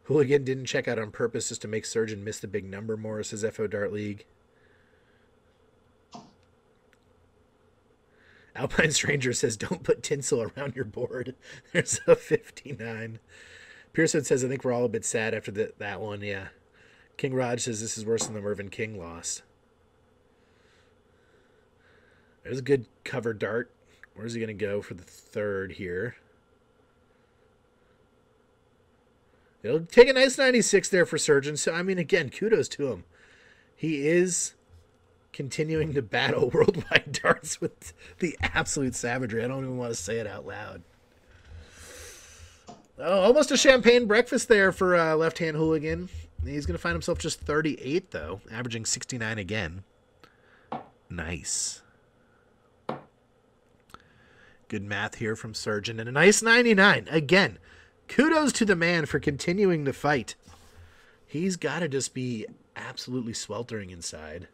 Hooligan didn't check out on purpose just to make Surgeon miss the big number more, says FO Dart League. Alpine Stranger says, don't put tinsel around your board. There's a 59. Pearson says, I think we're all a bit sad after that one, yeah. King Raj says, this is worse than the Mervyn King loss. There's a good cover dart. Where's he going to go for the third here? It'll take a nice 96 there for Surgeon. So, I mean, again, kudos to him. He is continuing to battle worldwide darts with the absolute savagery. I don't even want to say it out loud. Oh, almost a champagne breakfast there for left-hand Hooligan. He's going to find himself just 38, though, averaging 69 again. Nice. Good math here from Surgeon. And a nice 99. Again, kudos to the man for continuing the fight. He's got to just be absolutely sweltering inside.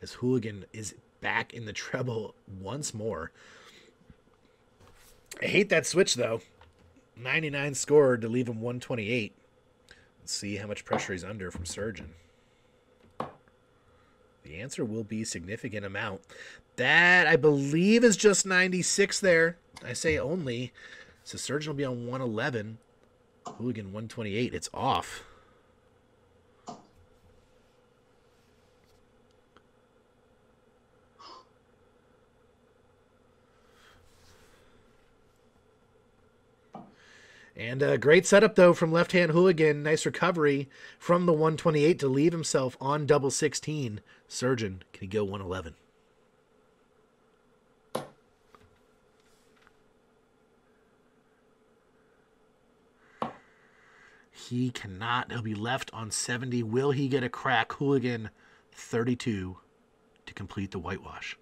As Hooligan is back in the treble once more. I hate that switch, though. 99 scored to leave him 128. Let's see how much pressure he's under from Surgeon. The answer will be significant amount. That, I believe, is just 96 there. I say only. So Surgeon will be on 111. Hooligan 128. It's off. And a great setup, though, from left-hand Hooligan. Nice recovery from the 128 to leave himself on double 16. Surgeon, can he go 111? He cannot. He'll be left on 70. Will he get a crack? Hooligan 32 to complete the whitewash.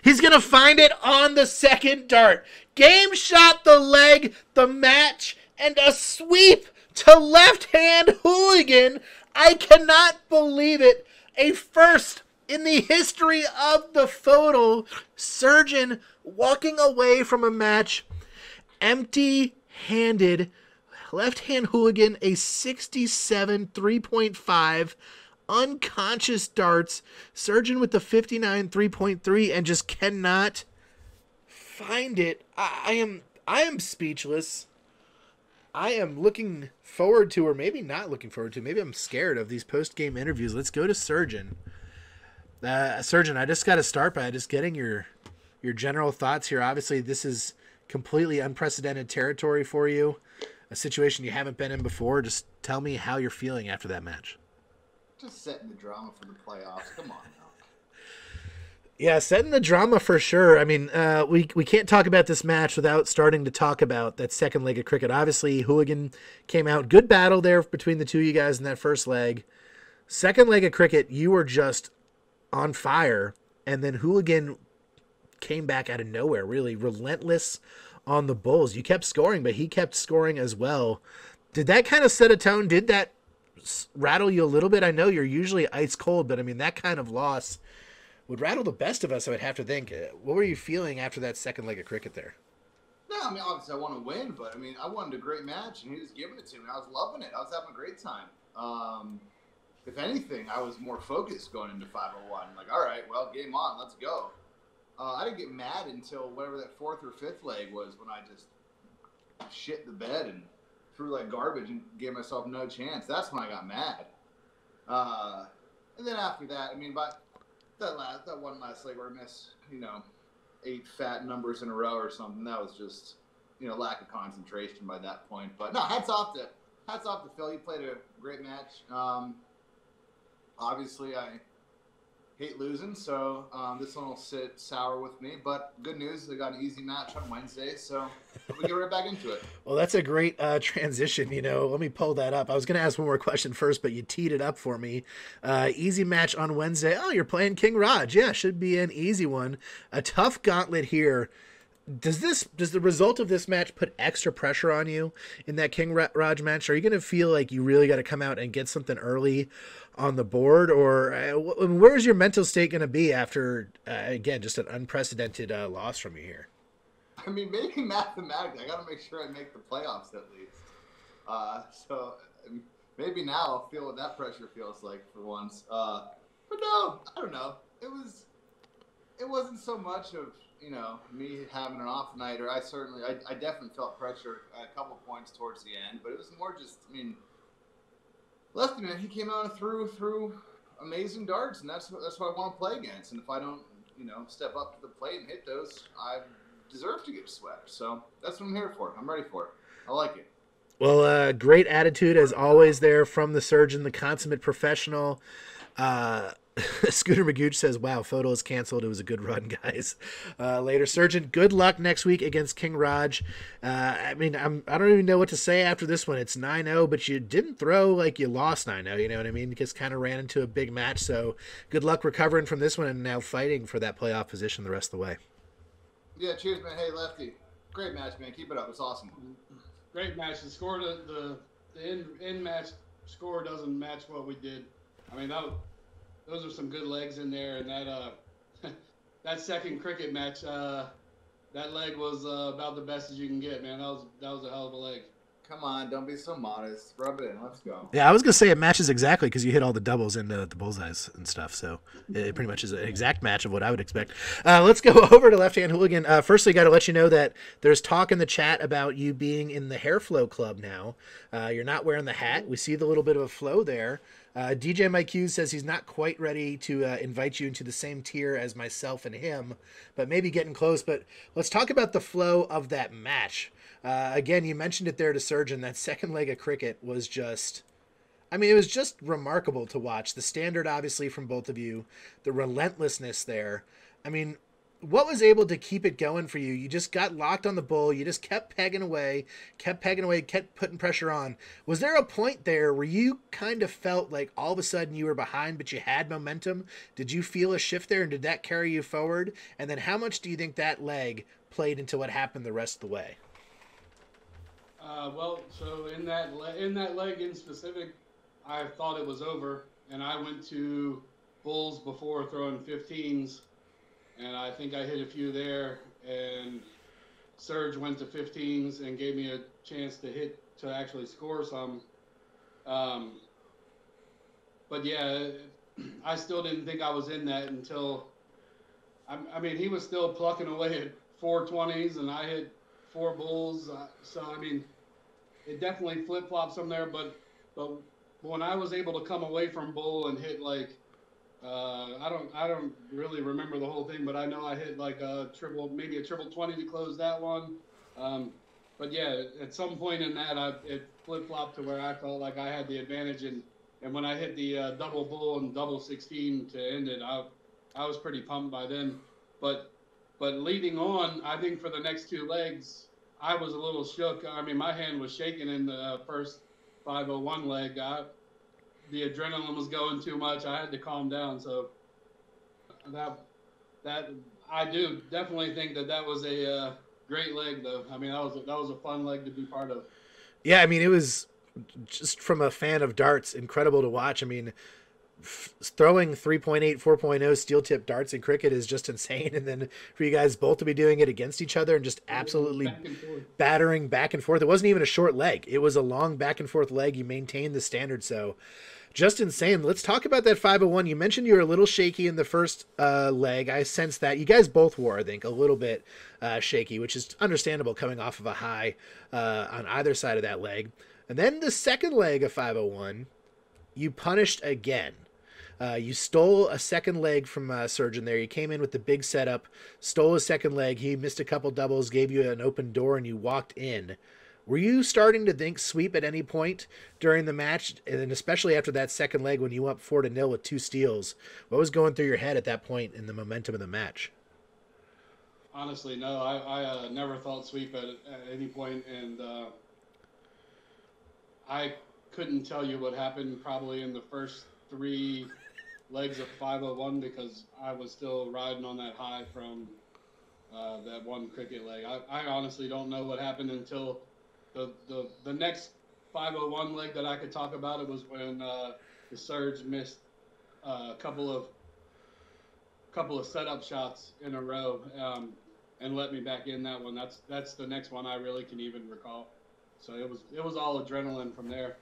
He's going to find it on the second dart. Game shot, the leg, the match, and a sweep to left-hand Hooligan. I cannot believe it. A first in the history of the FODL. Surgeon walking away from a match empty-handed. Left-hand Hooligan, a 67 3.5. Unconscious darts. Surgeon with the 59 3.3 and just cannot find it. I am speechless. I am looking forward to, or maybe not looking forward to, maybe I'm scared of these post-game interviews. Let's go to Surgeon. Surgeon, I just got to start by just getting your general thoughts here. Obviously, this is completely unprecedented territory for you, a situation you haven't been in before. Just tell me how you're feeling after that match. Just setting the drama for the playoffs. Come on now. Yeah, setting the drama for sure. I mean, we can't talk about this match without starting to talk about that second leg of cricket. Obviously, Hooligan came out. Good battle there between the two of you guys in that first leg. Second leg of cricket, you were just on fire. And then Hooligan came back out of nowhere, really relentless on the Bulls. You kept scoring, but he kept scoring as well. Did that kind of set a tone? Did that rattle you a little bit? I know you're usually ice cold, but I mean, that kind of loss would rattle the best of us, I would have to think. What were you feeling after that second leg of cricket there? No, I mean, obviously I want to win, but I mean, I wanted a great match, and he was giving it to me. I was loving it. I was having a great time. If anything, I was more focused going into 501. Like, all right, well, game on, let's go. I didn't get mad until whatever that fourth or fifth leg was, when I just shit the bed and threw like garbage and gave myself no chance. That's when I got mad. And then after that, I mean, but that one last leg where I missed, 8 fat numbers in a row or something, that was just, lack of concentration by that point. But no, hats off to Phil. He played a great match. Obviously, I hate losing, so this one will sit sour with me. But good news, I got an easy match on Wednesday, so we get right back into it. Well, that's a great transition. Let me pull that up. I was going to ask one more question first, but you teed it up for me. Easy match on Wednesday. Oh, you're playing King Raj. Yeah, should be an easy one. A tough gauntlet here. Does the result of this match put extra pressure on you in that King Raj match? Are you going to feel like you really got to come out and get something early on the board? Or where's your mental state going to be after, again, just an unprecedented loss from you here? I mean, maybe mathematically, I got to make sure I make the playoffs at least. So maybe now I'll feel what that pressure feels like for once. But no, I don't know. It wasn't so much of, me having an off night, or I definitely felt pressure at a couple points towards the end, but it was more just, Lefty, man, he came out and threw amazing darts, and that's what I want to play against. And if I don't, step up to the plate and hit those, I deserve to get swept. So that's what I'm here for. I'm ready for it. I like it. Well, great attitude as always there from the Surgeon, the consummate professional. Scooter Magooch says, wow, FODL is canceled. It was a good run, guys. Later, Surgeon, good luck next week against King Raj. I don't even know what to say after this one. It's 9-0, but you didn't throw like you lost 9-0, you know what I mean? You just kind of ran into a big match, so good luck recovering from this one and now fighting for that playoff position the rest of the way. Yeah, cheers, man. Hey, Lefty. Great match, man. Keep it up. It's awesome. Great match. The score, the end match score doesn't match what we did. I mean, those are some good legs in there, and that second cricket match, that leg was about the best as you can get, man. That was a hell of a leg. Come on, don't be so modest. Rub it in. Let's go. Yeah, I was gonna say it matches exactly because you hit all the doubles and the bullseyes and stuff. So it pretty much is an exact match of what I would expect. Let's go over to Left Hand Hooligan. Firstly, got to let you know that there's talk in the chat about you being in the Hair Flow Club now. You're not wearing the hat. We see the little bit of a flow there. DJ Mike Hughes says he's not quite ready to invite you into the same tier as myself and him, but maybe getting close. But let's talk about the flow of that match. Again, you mentioned it there to Surgeon. That second leg of cricket was just, I mean, it was just remarkable to watch. The standard, obviously, from both of you, the relentlessness there. I mean, what was able to keep it going for you? You just got locked on the bull. You just kept pegging away, kept putting pressure on. Was there a point there where you kind of felt like all of a sudden you were behind, but you had momentum? Did you feel a shift there, and did that carry you forward? And then how much do you think that leg played into what happened the rest of the way? Well, so in that leg in specific, I thought it was over, and I went to bulls before throwing 15s, and I think I hit a few there, and Surge went to 15s and gave me a chance to actually score some. But yeah, I still didn't think I was in that until, I mean, he was still plucking away at 420s, and I hit 4 bulls. So, I mean, it definitely flip-flopped some there, but when I was able to come away from bull and hit like, I don't really remember the whole thing, but I know I hit like maybe a triple 20 to close that one. But yeah, at some point in that, it flip-flopped to where I felt like I had the advantage, and when I hit the double bull and double 16 to end it, I was pretty pumped by then. But leading on, I think for the next 2 legs, I was a little shook. I mean, my hand was shaking in the first 501 leg. The adrenaline was going too much. I had to calm down. So that I do definitely think that was a great leg, though. I mean, that was a fun leg to be part of. Yeah, I mean, it was just from a fan of darts, incredible to watch. I mean, throwing 3.8, 4.0 steel tip darts in cricket is just insane. And then for you guys both to be doing it against each other and just absolutely battering back and forth. It wasn't even a short leg. It was a long back and forth leg. You maintained the standard. So just insane. Let's talk about that 501. You mentioned you were a little shaky in the first leg. I sensed that. You guys both were, I think, a little bit shaky, which is understandable coming off of a high on either side of that leg. And then the second leg of 501, you punished again. You stole a second leg from Surgeon there. You came in with the big setup, stole a second leg. He missed a couple doubles, gave you an open door, and you walked in. Were you starting to think sweep at any point during the match, and especially after that second leg when you went up 4-0 with 2 steals? What was going through your head at that point in the momentum of the match? Honestly, no. I never thought sweep at any point, and I couldn't tell you what happened probably in the first 3 legs of 501 because I was still riding on that high from that one cricket leg. I honestly don't know what happened until the next 501 leg that I could talk about. It was when the Surge missed a couple of setup shots in a row and let me back in that one. That's the next one I really can even recall. So it was all adrenaline from there.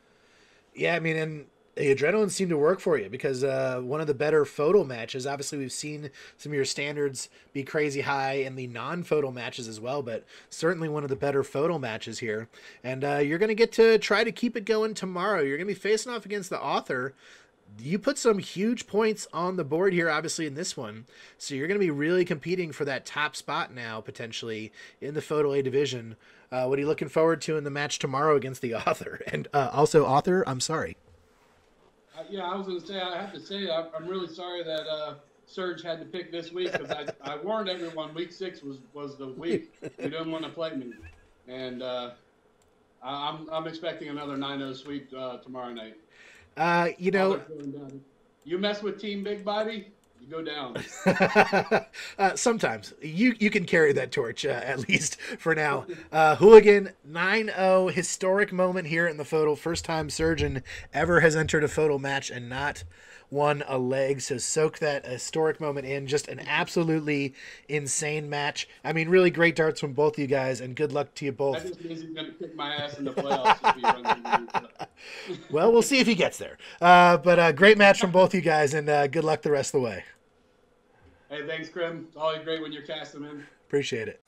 Yeah, I mean, and the adrenaline seemed to work for you because one of the better FODL matches, obviously we've seen some of your standards be crazy high in the non-FODL matches as well, but certainly one of the better FODL matches here. And you're going to get to try to keep it going tomorrow. You're going to be facing off against the author. You put some huge points on the board here, obviously, in this one. So you're going to be really competing for that top spot now, potentially, in the FODL A division. What are you looking forward to in the match tomorrow against the author? And also, author, I'm sorry. Yeah, I was going to say, I have to say, I'm really sorry that Surge had to pick this week because I warned everyone week 6 was the week you didn't want to play me. And I'm expecting another 9-0 sweep tomorrow night. You know, you mess with Team Big Bobby, you go down. Sometimes you can carry that torch at least for now. Hooligan 9-0 historic moment here in the FODL. First time Surgeon ever has entered a FODL match and not won a leg. So soak that historic moment in. Just an absolutely insane match. I mean, really great darts from both of you guys, and good luck to you both. That just means he's going to kick my ass in the playoffs if he runs into me. Well, we'll see if he gets there. But great match from both you guys, and good luck the rest of the way. Hey, thanks, Krim. It's always great when you're casting in. Appreciate it.